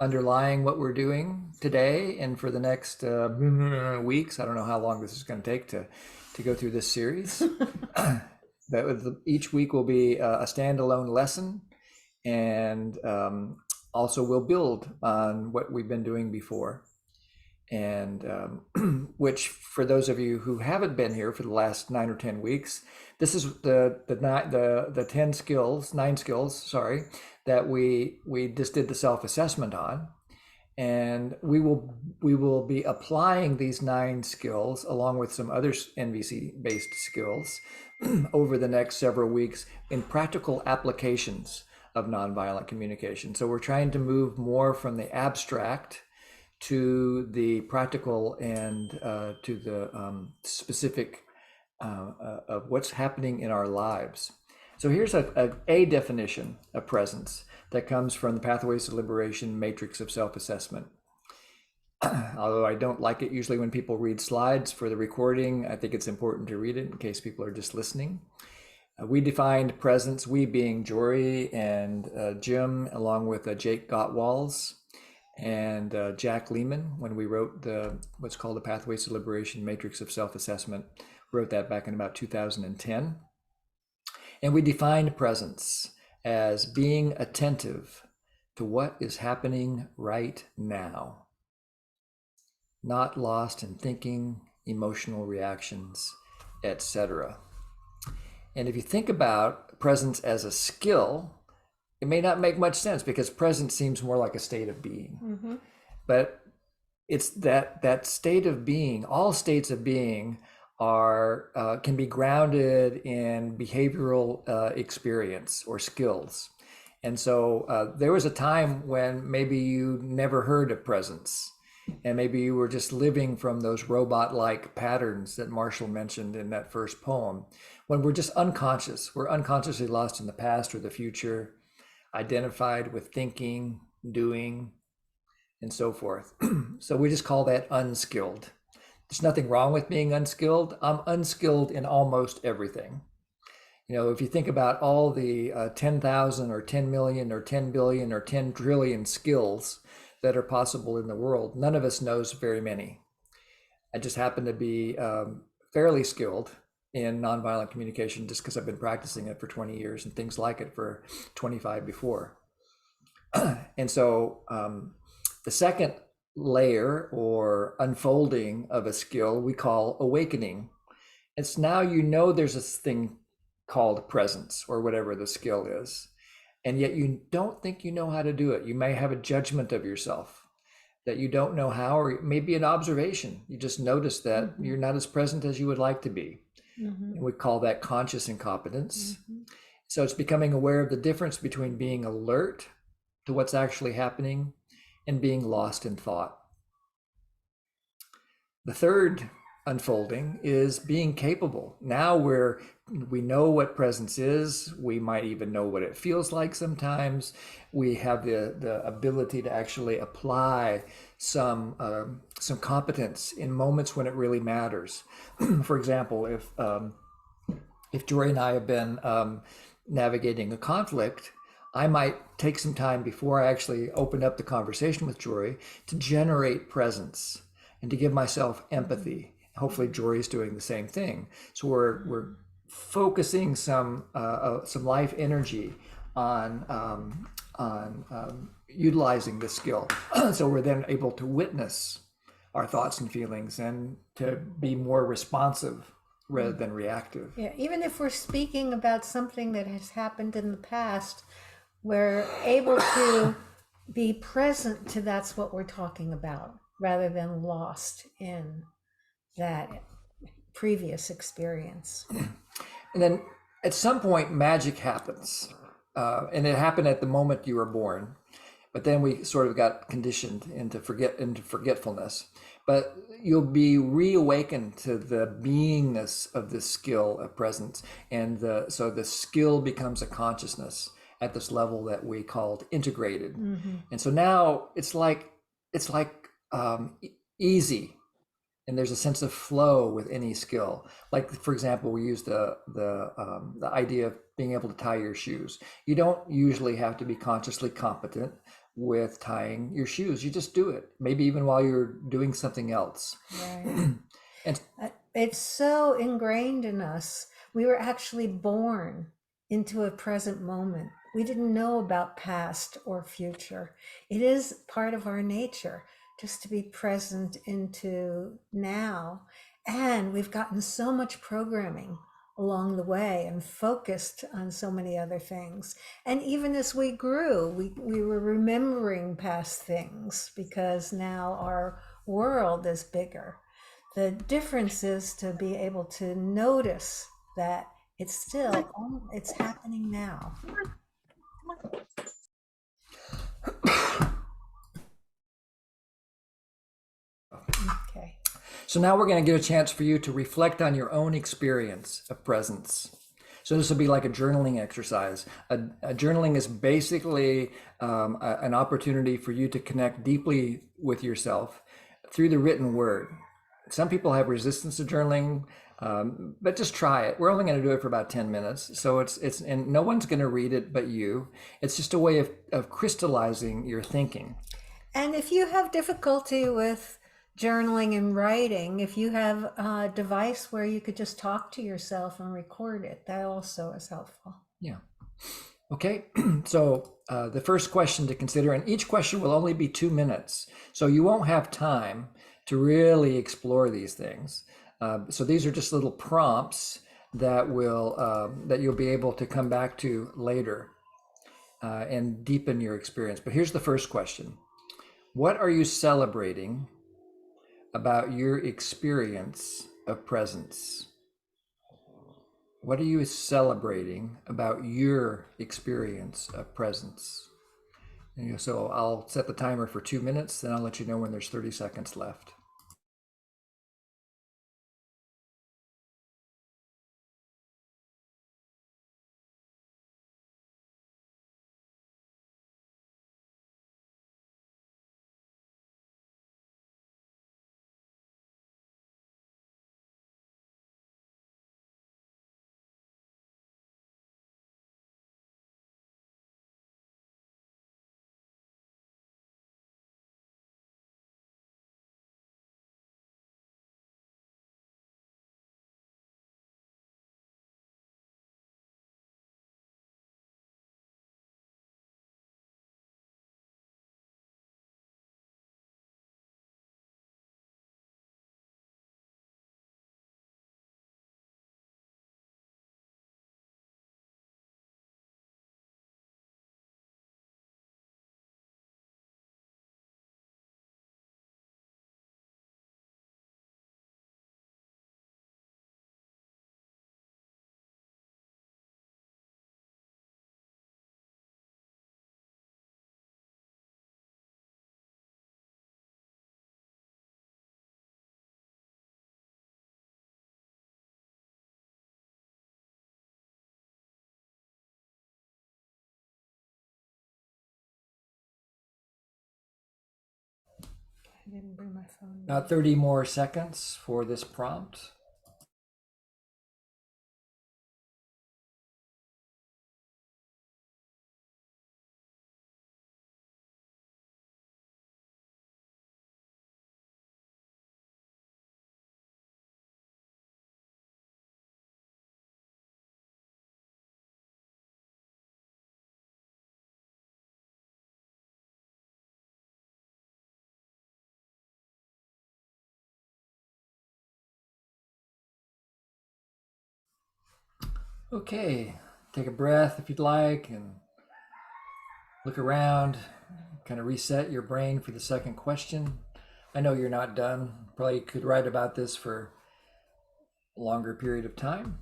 underlying what we're doing today and for the next weeks. I don't know how long this is going to take to go through this series. Each week will be a standalone lesson, and also we'll build on what we've been doing before. And which, for those of you who haven't been here for the last 9 or 10 weeks, this is the 9 skills, that we just did the self-assessment on. And we will be applying these 9 skills along with some other NVC-based skills over the next several weeks in practical applications of nonviolent communication. So we're trying to move more from the abstract to the practical and to the specific of what's happening in our lives. So here's a definition of presence that comes from the Pathways to Liberation Matrix of Self-Assessment. Although I don't like it usually when people read slides for the recording, I think it's important to read it in case people are just listening. We defined presence, we being Jory and Jim, along with Jake Gottwalls and Jack Lehman, when we wrote what's called the Pathways to Liberation Matrix of Self-Assessment. Wrote that back in about 2010. And we defined presence as being attentive to what is happening right now, not lost in thinking, emotional reactions, etc. And if you think about presence as a skill, it may not make much sense because presence seems more like a state of being. But it's that state of being, all states of being are can be grounded in behavioral experience or skills. And so there was a time when maybe you never heard of presence, and maybe you were just living from those robot-like patterns that Marshall mentioned in that first poem, when we're just unconscious. We're unconsciously lost in the past or the future, identified with thinking, doing, and so forth. So we just call that unskilled. There's nothing wrong with being unskilled. I'm unskilled in almost everything. You know, if you think about all the 10,000 or 10 million or 10 billion or 10 trillion skills that are possible in the world, none of us knows very many. I just happen to be fairly skilled in nonviolent communication just because I've been practicing it for 20 years and things like it for 25 before. And so the second layer or unfolding of a skill we call awakening. It's now you know there's this thing called presence or whatever the skill is, and yet you don't think you know how to do it. You may have a judgment of yourself that you don't know how, or maybe an observation. You just notice that you're not as present as you would like to be. And we call that conscious incompetence. So it's becoming aware of the difference between being alert to what's actually happening and being lost in thought. The third unfolding is being capable. Now we know what presence is. We might even know what it feels like sometimes. We have the ability to actually apply some competence in moments when it really matters. For example, if Jory and I have been navigating a conflict, I might take some time before I actually open up the conversation with Jory to generate presence and to give myself empathy. Hopefully Jory's doing the same thing. So we're focusing some life energy on utilizing this skill. So we're then able to witness our thoughts and feelings and to be more responsive rather than reactive. Yeah, even if we're speaking about something that has happened in the past, we're able to be present to that's what we're talking about rather than lost in that previous experience. And then at some point, magic happens. And it happened at the moment you were born. But then we sort of got conditioned into forgetfulness. But you'll be reawakened to the beingness of this skill of presence. And so the skill becomes a consciousness at this level that we called integrated. And so now it's like easy. And there's a sense of flow with any skill. Like, for example, we use the idea of being able to tie your shoes. You don't usually have to be consciously competent with tying your shoes. You just do it, maybe even while you're doing something else. Right. And it's so ingrained in us. We were actually born into a present moment. We didn't know about past or future. It is part of our nature just to be present into now. And we've gotten so much programming along the way and focused on so many other things. And even as we grew, we were remembering past things because now our world is bigger. The difference is to be able to notice that it's happening now. Okay. so now we're going to get a chance for you to reflect on your own experience of presence. So this will be like a journaling exercise. A journaling is basically an opportunity for you to connect deeply with yourself through the written word. Some people have resistance to journaling. But just try it. We're only going to do it for about 10 minutes. So and no one's going to read it but you. It's just a way of crystallizing your thinking. And if you have difficulty with journaling and writing, if you have a device where you could just talk to yourself and record it, that also is helpful. Yeah. Okay. So the first question to consider, and each question will only be 2 minutes. So you won't have time to really explore these things. So these are just little prompts that you'll be able to come back to later and deepen your experience. But here's the first question. What are you celebrating about your experience of presence? What are you celebrating about your experience of presence? And so I'll set the timer for 2 minutes, then I'll let you know when there's 30 seconds left. I didn't bring my phone. About 30 more seconds for this prompt. Okay, take a breath if you'd like and look around, kind of reset your brain for the second question. I know you're not done. Probably could write about this for a longer period of time.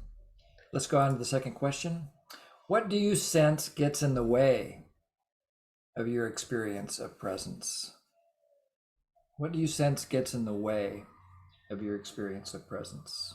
Let's go on to the second question. What do you sense gets in the way of your experience of presence? What do you sense gets in the way of your experience of presence?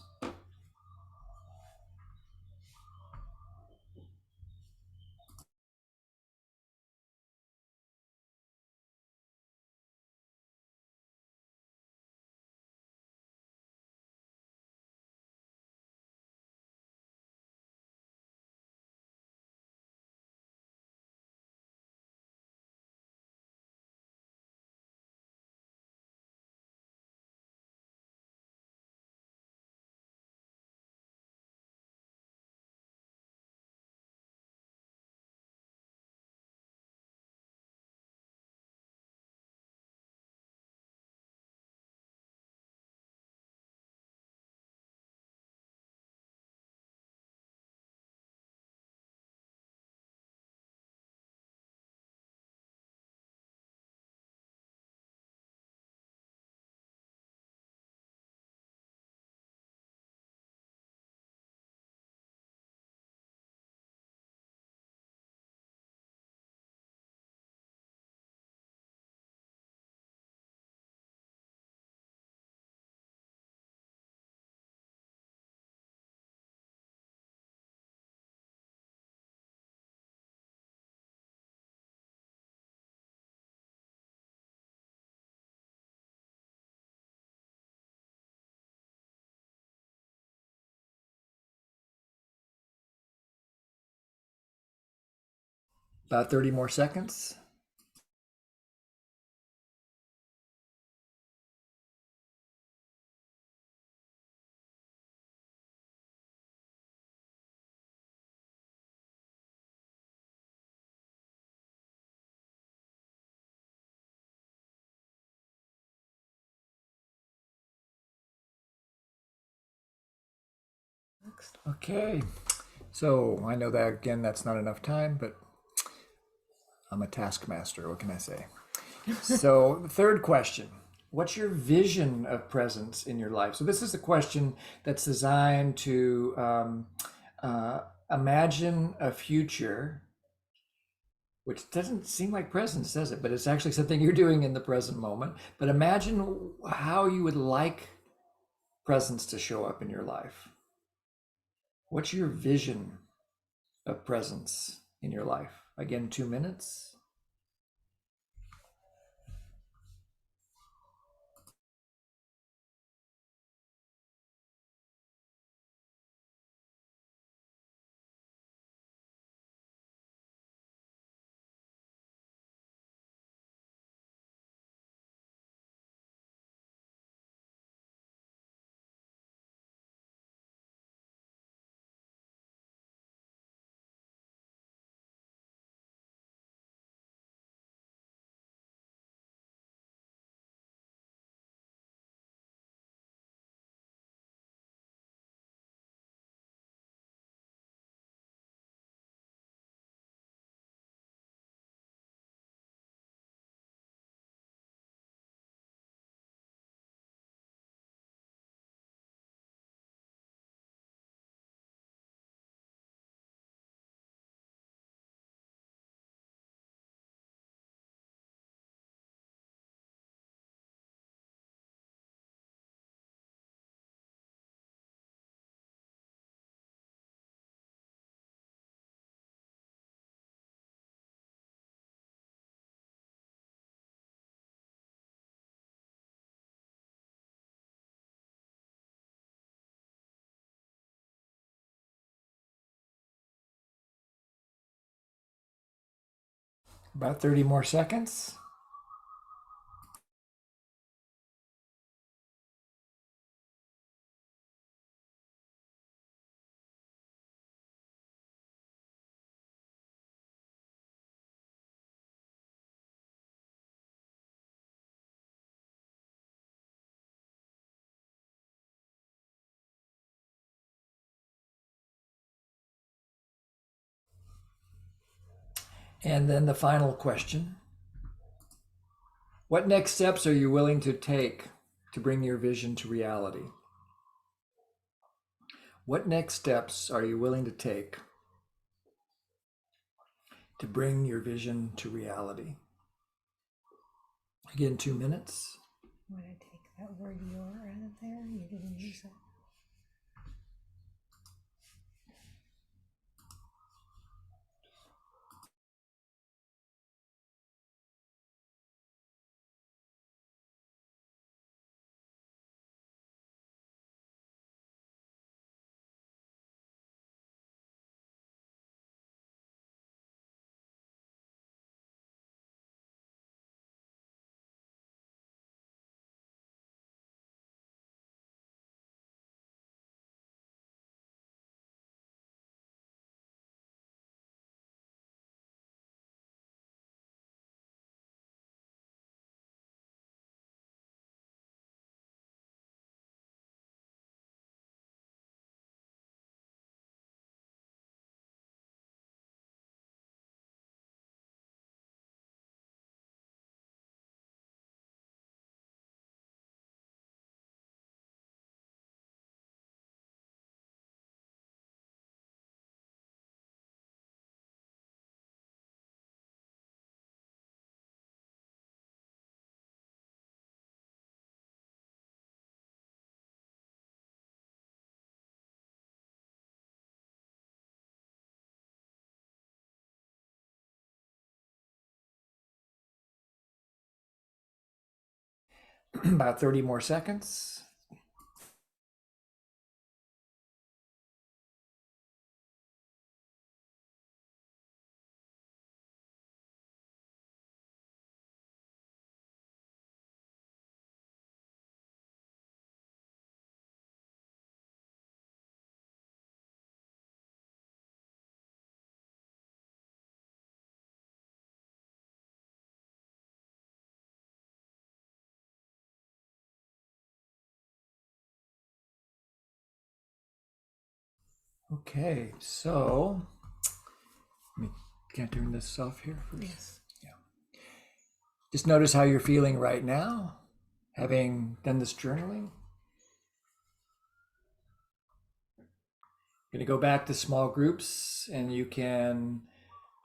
About 30 more seconds. Okay, so I know that again, that's not enough time, but I'm a taskmaster. What can I say? So, the third question: what's your vision of presence in your life? So, this is a question that's designed to imagine a future, which doesn't seem like presence, does it? But it's actually something you're doing in the present moment. But imagine how you would like presence to show up in your life. What's your vision of presence in your life? Again, 2 minutes. About 30 more seconds. And then the final question: what next steps are you willing to take to bring your vision to reality? What next steps are you willing to take to bring your vision to reality? Again, 2 minutes. Want to take that word "your" out of there? You didn't use it. About 30 more seconds. Okay, so can I turn this off here first? Yes. Just notice how you're feeling right now, having done this journaling. Going to go back to small groups, and you can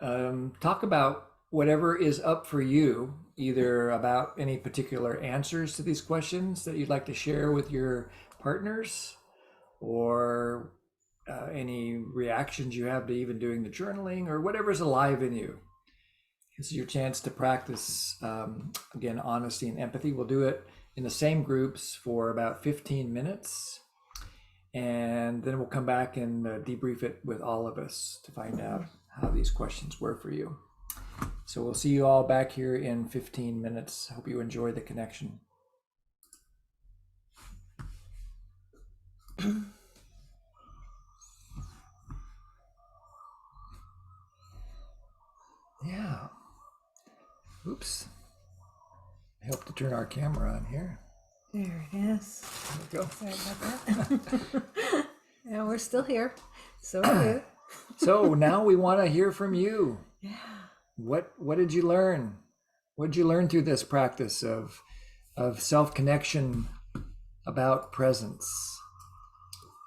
talk about whatever is up for you, either about any particular answers to these questions that you'd like to share with your partners, or any reactions you have to even doing the journaling, or whatever's alive in you. This is your chance to practice, again, honesty and empathy. We'll do it in the same groups for about 15 minutes. And then we'll come back and debrief it with all of us to find out how these questions were for you. So we'll see you all back here in 15 minutes. Hope you enjoy the connection. Yeah. Oops. I hope to turn our camera on here. There it is. There we go. Sorry about that. Yeah, we're still here. So are you. So now we want to hear from you. Yeah. What did you learn? What did you learn through this practice of self-connection about presence?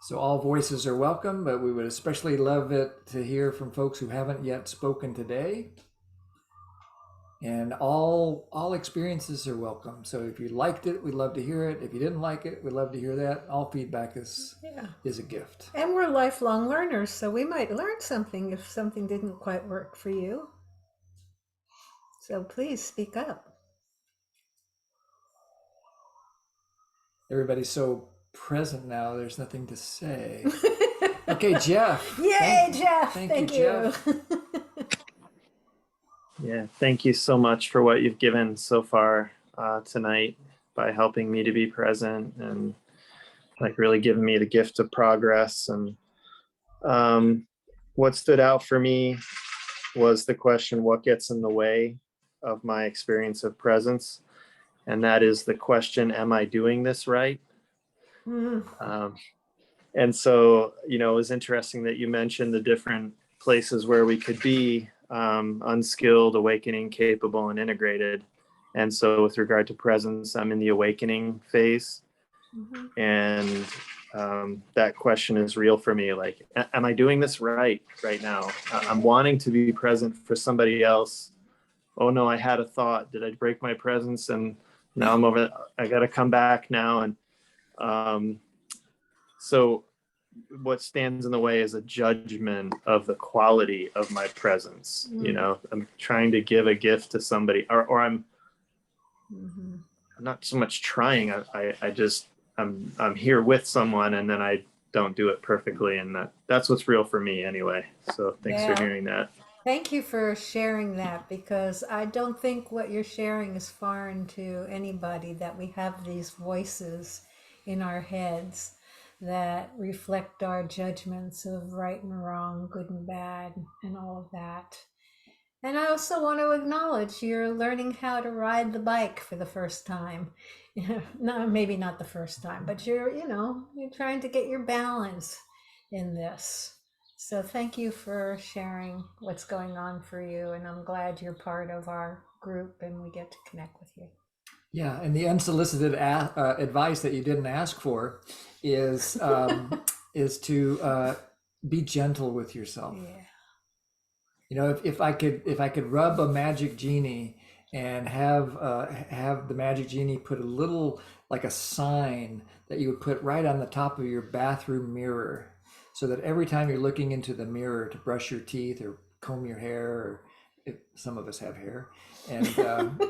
So all voices are welcome, but we would especially love it to hear from folks who haven't yet spoken today. And all experiences are welcome. So if you liked it, we'd love to hear it. If you didn't like it, we'd love to hear that. All feedback is a gift. And we're lifelong learners, so we might learn something if something didn't quite work for you. So please speak up. Everybody's so present now, there's nothing to say. Okay, Jeff. Yay, Jeff. Thank you, Jeff. Yeah, thank you so much for what you've given so far tonight by helping me to be present and like really giving me the gift of progress. And what stood out for me was the question, what gets in the way of my experience of presence? And that is the question, am I doing this right? And so, you know, it was interesting that you mentioned the different places where we could be unskilled, awakening, capable, and integrated. And so with regard to presence, I'm in the awakening phase. And that question is real for me. Like, am I doing this right now? I'm wanting to be present for somebody else. Oh no, I had a thought. Did I break my presence? And now I'm over, I got to come back now. And so what stands in the way is a judgment of the quality of my presence. You know, I'm trying to give a gift to somebody, or I'm not so much trying. I'm here with someone, and then I don't do it perfectly, and that's what's real for me anyway. So thanks for hearing that. Thank you for sharing that, because I don't think what you're sharing is foreign to anybody, that we have these voices in our heads that reflect our judgments of right and wrong, good and bad, and all of that. And I also want to acknowledge you're learning how to ride the bike for the first time. No, maybe not the first time, but you're trying to get your balance in this. So thank you for sharing what's going on for you. And I'm glad you're part of our group and we get to connect with you. Yeah, and the unsolicited advice that you didn't ask for is to be gentle with yourself. Yeah. You know, if I could rub a magic genie and have the magic genie put a little, like a sign that you would put right on the top of your bathroom mirror, so that every time you're looking into the mirror to brush your teeth or comb your hair, or if some of us have hair, and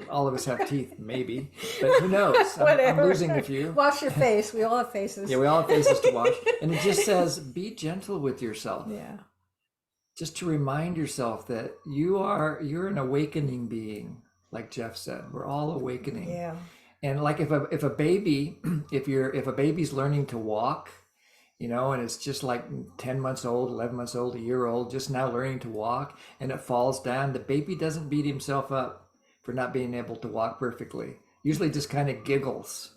all of us have teeth, maybe, but who knows? I'm losing a few. Wash your face. We all have faces. Yeah, we all have faces to wash. And it just says, be gentle with yourself. Yeah. Just to remind yourself that you're an awakening being, like Jeff said. We're all awakening. Yeah. And like if a baby, if a baby's learning to walk, you know, and it's just like 10 months old, 11 months old, a year old, just now learning to walk, and it falls down, the baby doesn't beat himself up for not being able to walk perfectly. Usually just kind of giggles,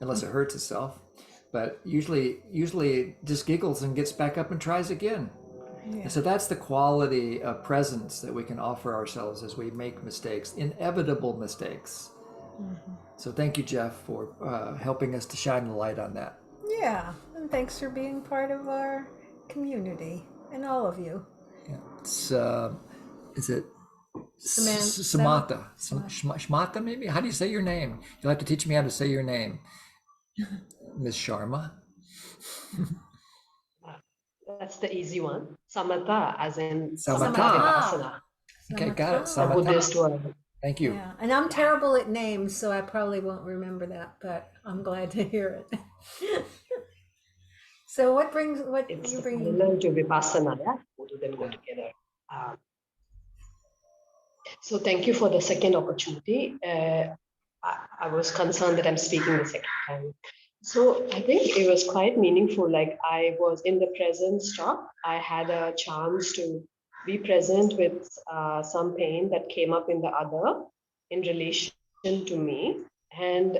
unless it hurts itself. but usually it just giggles and gets back up and tries again. Yeah. And so that's the quality of presence that we can offer ourselves as we make mistakes, inevitable mistakes. So thank you, Jeff, for helping us to shine the light on that. Yeah, and thanks for being part of our community and all of you. Yeah. It's, is it Samantha. Shmata, maybe? How do you say your name? You'll have to teach me how to say your name, Miss Sharma. That's the easy one. Samatha, as in Samatha. Vipassana, Okay, got it. a Buddhist Samatha. word. Thank you. Yeah, and I'm terrible at names, so I probably won't remember that, but I'm glad to hear it. So what It's you bring? parallel to Vipassana, yeah? Both of them go together. So thank you for the second opportunity. I was concerned that I'm speaking the second time. So I think it was quite meaningful. Like I was in the present stop. I had a chance to be present with some pain that came up in the other in relation to me. And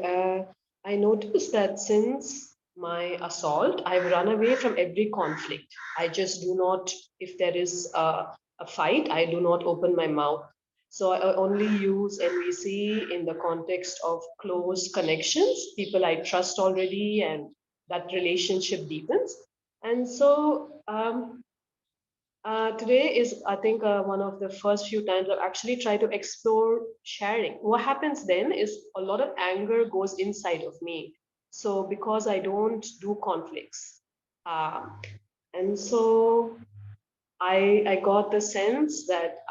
I noticed that since my assault, I've run away from every conflict. I just do not, if there is a fight, I do not open my mouth. So I only use NVC in the context of close connections, people I trust already, and that relationship deepens. And so today is, I think, one of the first few times I've actually tried to explore sharing. What happens then is a lot of anger goes inside of me. So because I don't do conflicts. And so I got the sense that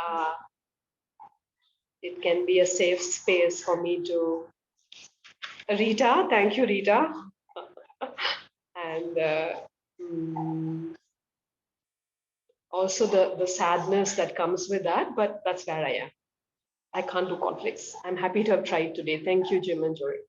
it can be a safe space for me to. Rita, thank you, Rita. And also the sadness that comes with that, but that's where I am. I can't do conflicts. I'm happy to have tried today. Thank you, Jim and Jory.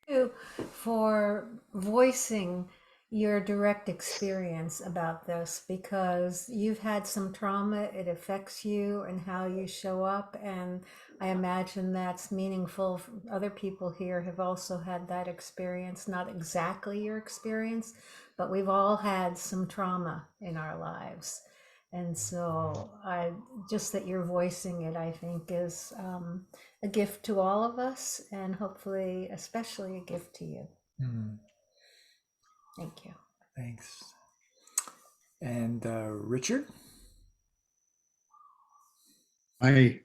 You for voicing your direct experience about this, because you've had some trauma, it affects you and how you show up, and I imagine that's meaningful. Other people here have also had that experience, not exactly your experience, but we've all had some trauma in our lives. And so I just that you're voicing it, I think is a gift to all of us, and hopefully especially a gift to you. Thank you. Thanks. And Richard? Hi.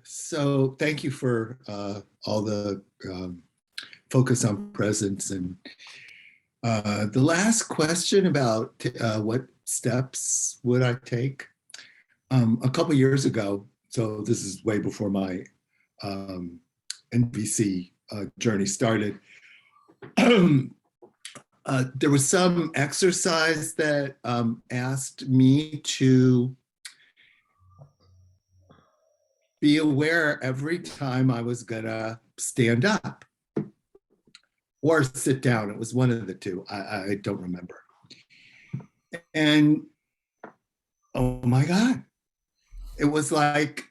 So thank you for all the focus on presence. And the last question about what steps would I take? A couple years ago, so this is way before my NVC journey started, there was some exercise that asked me to be aware every time I was gonna stand up or sit down. It was one of the two. I don't remember. And oh my God, it was like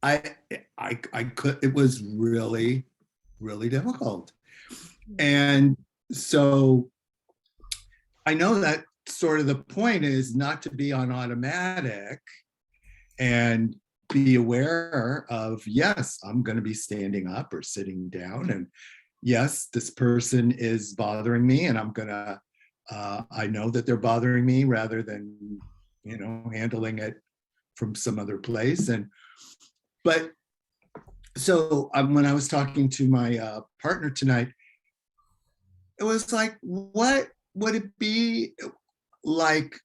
I could. It was really, really difficult. And so I know that sort of the point is not to be on automatic and be aware of, yes, I'm going to be standing up or sitting down, and yes, this person is bothering me, and I'm going to I know that they're bothering me rather than, you know, handling it from some other place. But so when I was talking to my partner tonight, it was like, what would it be like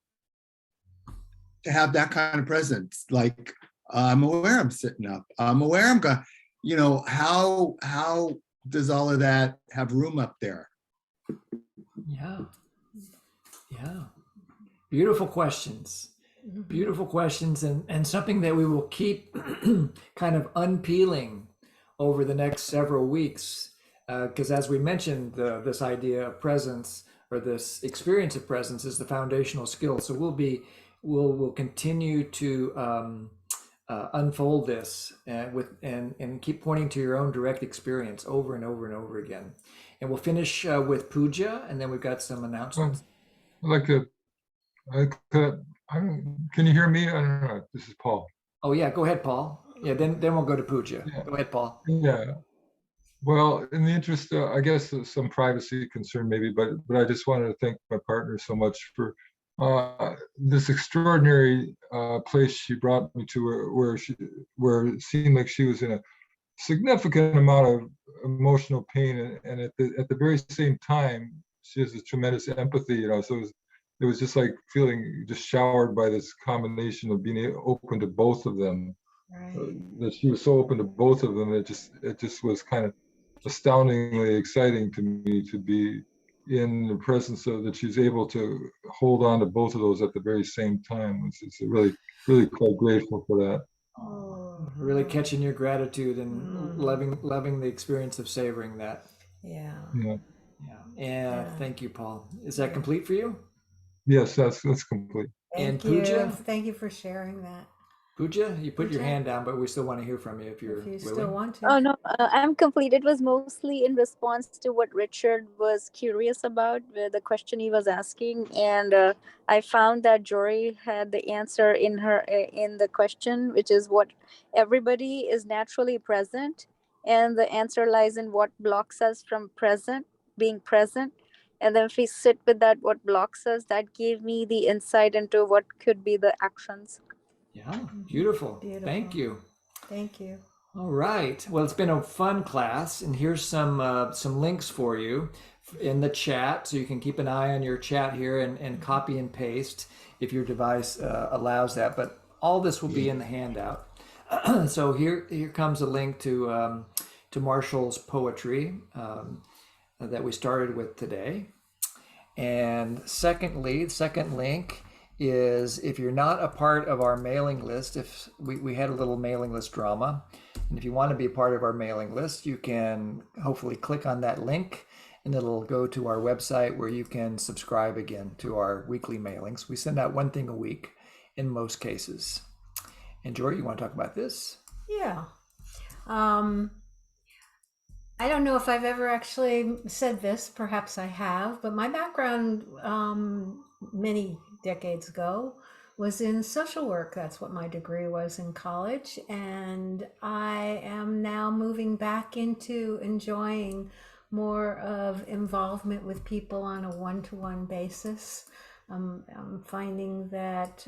to have that kind of presence? Like, I'm aware I'm sitting up. I'm aware I'm going, you know, how does all of that have room up there? Yeah. Yeah. Beautiful questions. Beautiful questions, and something that we will keep kind of unpeeling over the next several weeks. Because as we mentioned, this idea of presence, or this experience of presence, is the foundational skill. So we'll continue to unfold this and keep pointing to your own direct experience over and over and over again. And we'll finish with puja, and then we've got some announcements. I'd like to, can you hear me? I don't know. This is Paul. Oh yeah, go ahead, Paul. Yeah, then we'll go to puja. Yeah. Go ahead, Paul. Yeah. Well, in the interest, I guess some privacy concern maybe, but I just wanted to thank my partner so much for this extraordinary place she brought me to, where it seemed like she was in a significant amount of emotional pain, and at the very same time, she has a tremendous empathy. You know, so it was just like feeling just showered by this combination of being open to both of them. Right. That she was so open to both of them, it just was kind of astoundingly exciting to me to be in the presence of that. She's able to hold on to both of those at the very same time. It's really quite grateful for that. Oh, Really catching your gratitude and loving the experience of savoring that. yeah. Yeah. Yeah. Thank you, Paul. Is that complete for you? Yes, that's complete. And Thank you. puja? Thank you for sharing that. Puja, you put your Puja? hand down, but we still want to hear from you if you're If you willing. still want to. Oh no, I'm complete. It was mostly in response to what Richard was curious about, the question he was asking, and I found that Jory had the answer in the question, which is what everybody is naturally present, and the answer lies in what blocks us from being present. And then if we sit with that, what blocks us, that gave me the insight into what could be the actions. Yeah, beautiful. Beautiful. Thank you. Thank you. All right. Well, it's been a fun class, and here's some links for you in the chat, so you can keep an eye on your chat here and copy and paste if your device allows that. But all this will be in the handout. So here comes a link to Marshall's poetry that we started with today. And secondly, the second link is if you're not a part of our mailing list, if we had a little mailing list drama, and if you want to be a part of our mailing list, you can hopefully click on that link and it'll go to our website where you can subscribe again to our weekly mailings. We send out one thing a week in most cases. And Jory, you want to talk about this? Yeah. I don't know if I've ever actually said this, perhaps I have, but my background many decades ago was in social work. That's what my degree was in college. And I am now moving back into enjoying more of involvement with people on a one-to-one basis. I'm finding that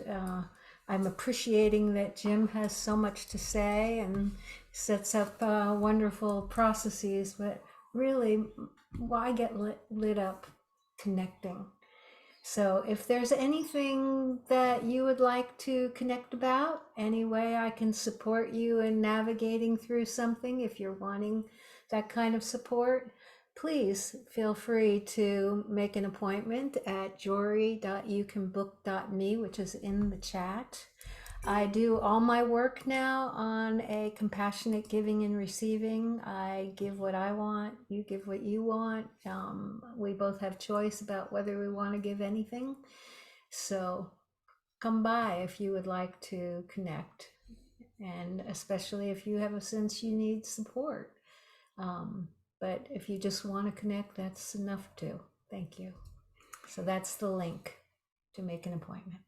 I'm appreciating that Jim has so much to say and sets up wonderful processes, but really, I get lit up connecting. So if there's anything that you would like to connect about, any way I can support you in navigating through something, if you're wanting that kind of support, please feel free to make an appointment at jory.youcanbook.me, which is in the chat. I do all my work now on a compassionate giving and receiving. I give what I want, you give what you want. We both have choice about whether we want to give anything. So come by if you would like to connect, and especially if you have a sense you need support. But if you just want to connect, that's enough too. Thank you. So that's the link to make an appointment.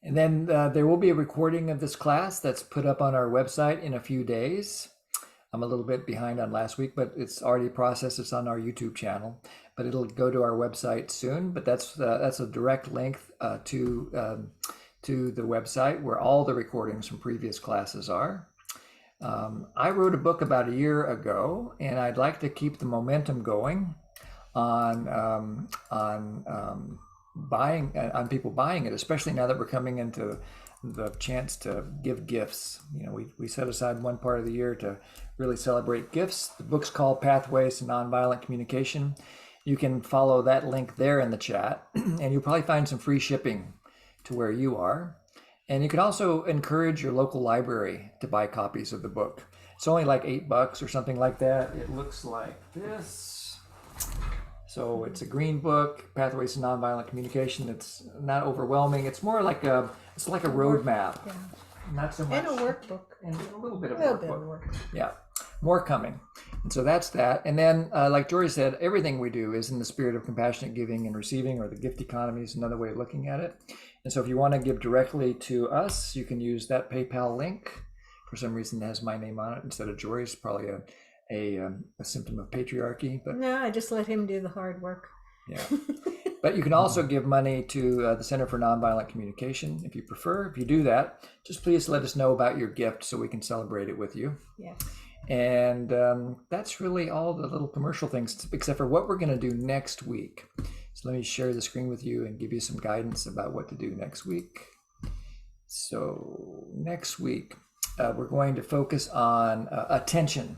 And then there will be a recording of this class that's put up on our website in a few days. I'm a little bit behind on last week, but it's already processed. It's on our YouTube channel, but it'll go to our website soon. But that's a direct link to the website where all the recordings from previous classes are. I wrote a book about a year ago, and I'd like to keep the momentum going on people buying it, especially now that we're coming into the chance to give gifts. You know, we set aside one part of the year to really celebrate gifts. The book's called Pathways to Nonviolent Communication. You can follow that link there in the chat, and you'll probably find some free shipping to where you are. And you can also encourage your local library to buy copies of the book. It's only like $8 or something like that. It looks like this. So it's a green book, Pathways to Nonviolent Communication. It's not overwhelming. It's more like it's like a roadmap not so much. And a workbook. And a little bit of A little workbook. bit of work. Yeah, more coming. And so that's that. And then, like Jory said, everything we do is in the spirit of compassionate giving and receiving, or the gift economy is another way of looking at it. And so if you want to give directly to us, you can use that PayPal link. For some reason, it has my name on it instead of Jory's. Probably a symptom of patriarchy. But No, I just let him do the hard work. yeah. But you can also give money to the Center for Nonviolent Communication if you prefer. If you do that, just please let us know about your gift so we can celebrate it with you. Yes. And that's really all the little commercial things, except for what we're going to do next week. So let me share the screen with you and give you some guidance about what to do next week. So next week, we're going to focus on attention.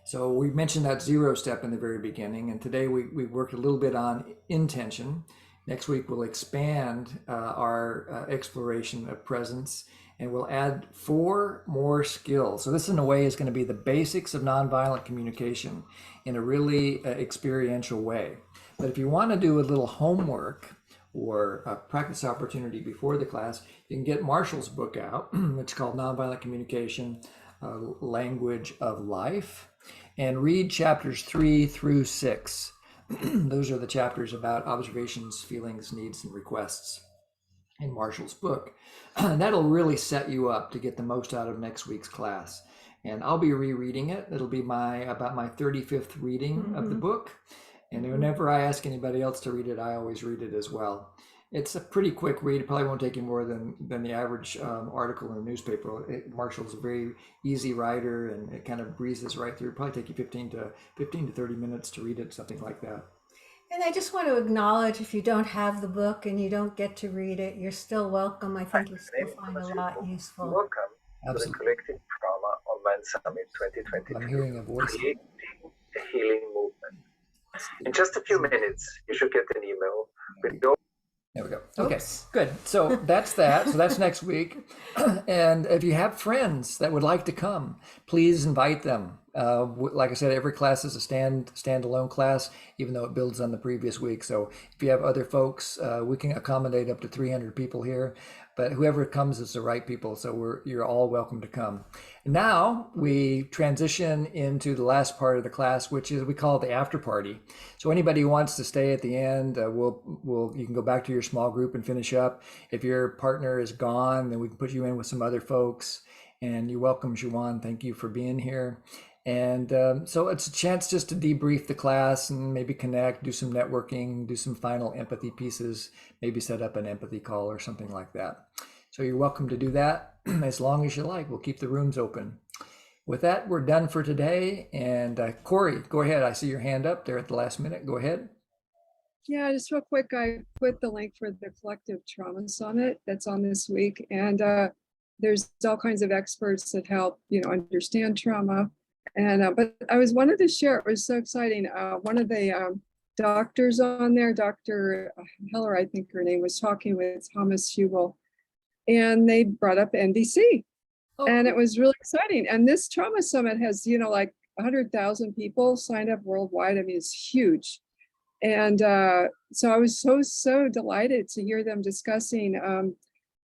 So we mentioned that 0 step in the very beginning, and today we worked a little bit on intention. Next week we'll expand our exploration of presence, and we'll add 4 more skills. So this in a way is going to be the basics of nonviolent communication in a really experiential way. But if you want to do a little homework or a practice opportunity before the class, you can get Marshall's book out. It's called Nonviolent Communication, Language of Life. And read chapters 3 through 6. Those are the chapters about observations, feelings, needs, and requests in Marshall's book. That'll really set you up to get the most out of next week's class. And I'll be rereading it. It'll be about my 35th reading of the book. And whenever I ask anybody else to read it, I always read it as well. It's a pretty quick read. It probably won't take you more than the average article in a newspaper. Marshall's a very easy writer, and it kind of breezes right through. It'll probably take you 15 to 30 minutes to read it, something like that. And I just want to acknowledge, if you don't have the book and you don't get to read it, you're still welcome. I think you still find a lot useful. Welcome Absolutely. to the Collective Trauma Online Summit 2022. I'm hearing a voice. Creating a healing movement. In just a few minutes, you should get an email with your. There we go. Okay, good. So that's that. So that's next week. And if you have friends that would like to come, please invite them. Like I said, every class is a standalone class, even though it builds on the previous week. So if you have other folks, we can accommodate up to 300 people here. But whoever comes is the right people. So you're all welcome to come. Now we transition into the last part of the class, which is we call it the after party. So anybody who wants to stay at the end, you can go back to your small group and finish up. If your partner is gone, then we can put you in with some other folks. And you're welcome, Juwan. Thank you for being here. And so it's a chance just to debrief the class and maybe connect, do some networking, do some final empathy pieces, maybe set up an empathy call or something like that. So you're welcome to do that as long as you like. We'll keep the rooms open. With that, we're done for today. And Corey, go ahead. I see your hand up there at the last minute. Go ahead. Yeah, just real quick, I put the link for the Collective Trauma Summit that's on this week. And there's all kinds of experts that help, understand trauma. And but I wanted to share, it was so exciting. One of the doctors on there, Dr. Heller, I think her name, was talking with Thomas Hubel, and they brought up NVC. And it was really exciting. And this trauma summit has, like 100,000 people signed up worldwide. I mean, it's huge. And so I was so delighted to hear them discussing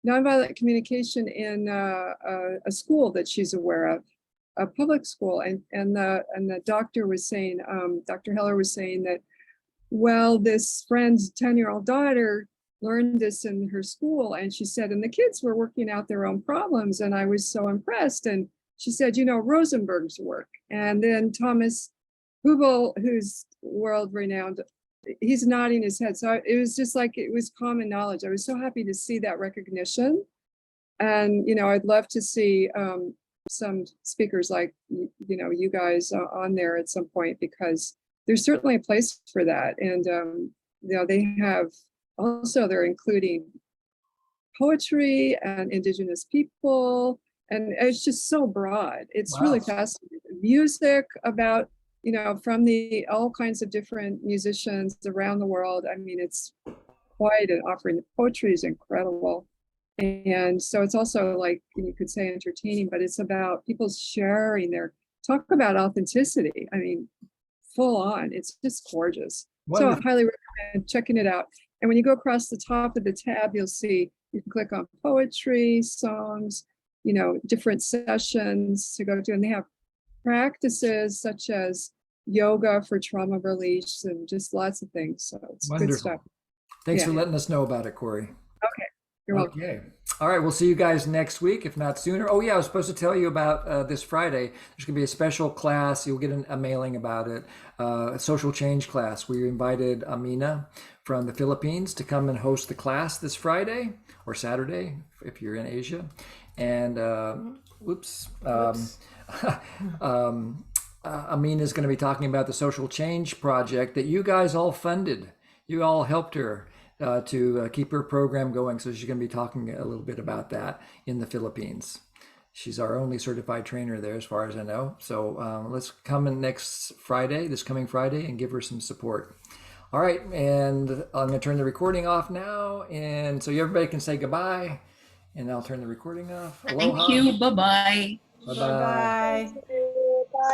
nonviolent communication in a school that she's aware of, a public school. And the doctor was saying, Dr. Heller was saying that, well, this friend's 10-year-old daughter learned this in her school. And she said, and the kids were working out their own problems. And I was so impressed. And she said, Rosenberg's work. And then Thomas Hubel, who's world renowned, he's nodding his head. So it was just like, it was common knowledge. I was so happy to see that recognition. And, I'd love to see some speakers like, you guys on there at some point, because there's certainly a place for that. And, they have also, they're including poetry and Indigenous people. And it's just so broad. It's really fascinating. Music about, from all kinds of different musicians around the world. I mean, it's quite an offering. The poetry is incredible. And so it's also like, you could say entertaining, but it's about people sharing talk about authenticity. I mean, full on, it's just gorgeous. Wonderful. So I highly recommend checking it out. And when you go across the top of the tab, you'll see, You can click on poetry, songs, you know, different sessions to go to, and they have practices such as yoga for trauma release and just lots of things. So it's good Wonderful. stuff. Thanks Yeah. for letting us know about it, Corey. Okay, you're welcome. Okay. All right. We'll see you guys next week, if not sooner. Oh, yeah. I was supposed to tell you about this Friday. There's going to be a special class. You'll get a mailing about it. A social change class. We invited Amina from the Philippines to come and host the class this Friday or Saturday if you're in Asia. And Amina is going to be talking about the social change project that you guys all funded. You all helped her to keep her program going. So she's going to be talking a little bit about that in the Philippines. She's our only certified trainer there, as far as I know. So let's come in this coming Friday, and give her some support. All right, and I'm going to turn the recording off now, and so everybody can say goodbye, and I'll turn the recording off. Aloha. Thank you. Bye-bye. Bye-bye. Bye.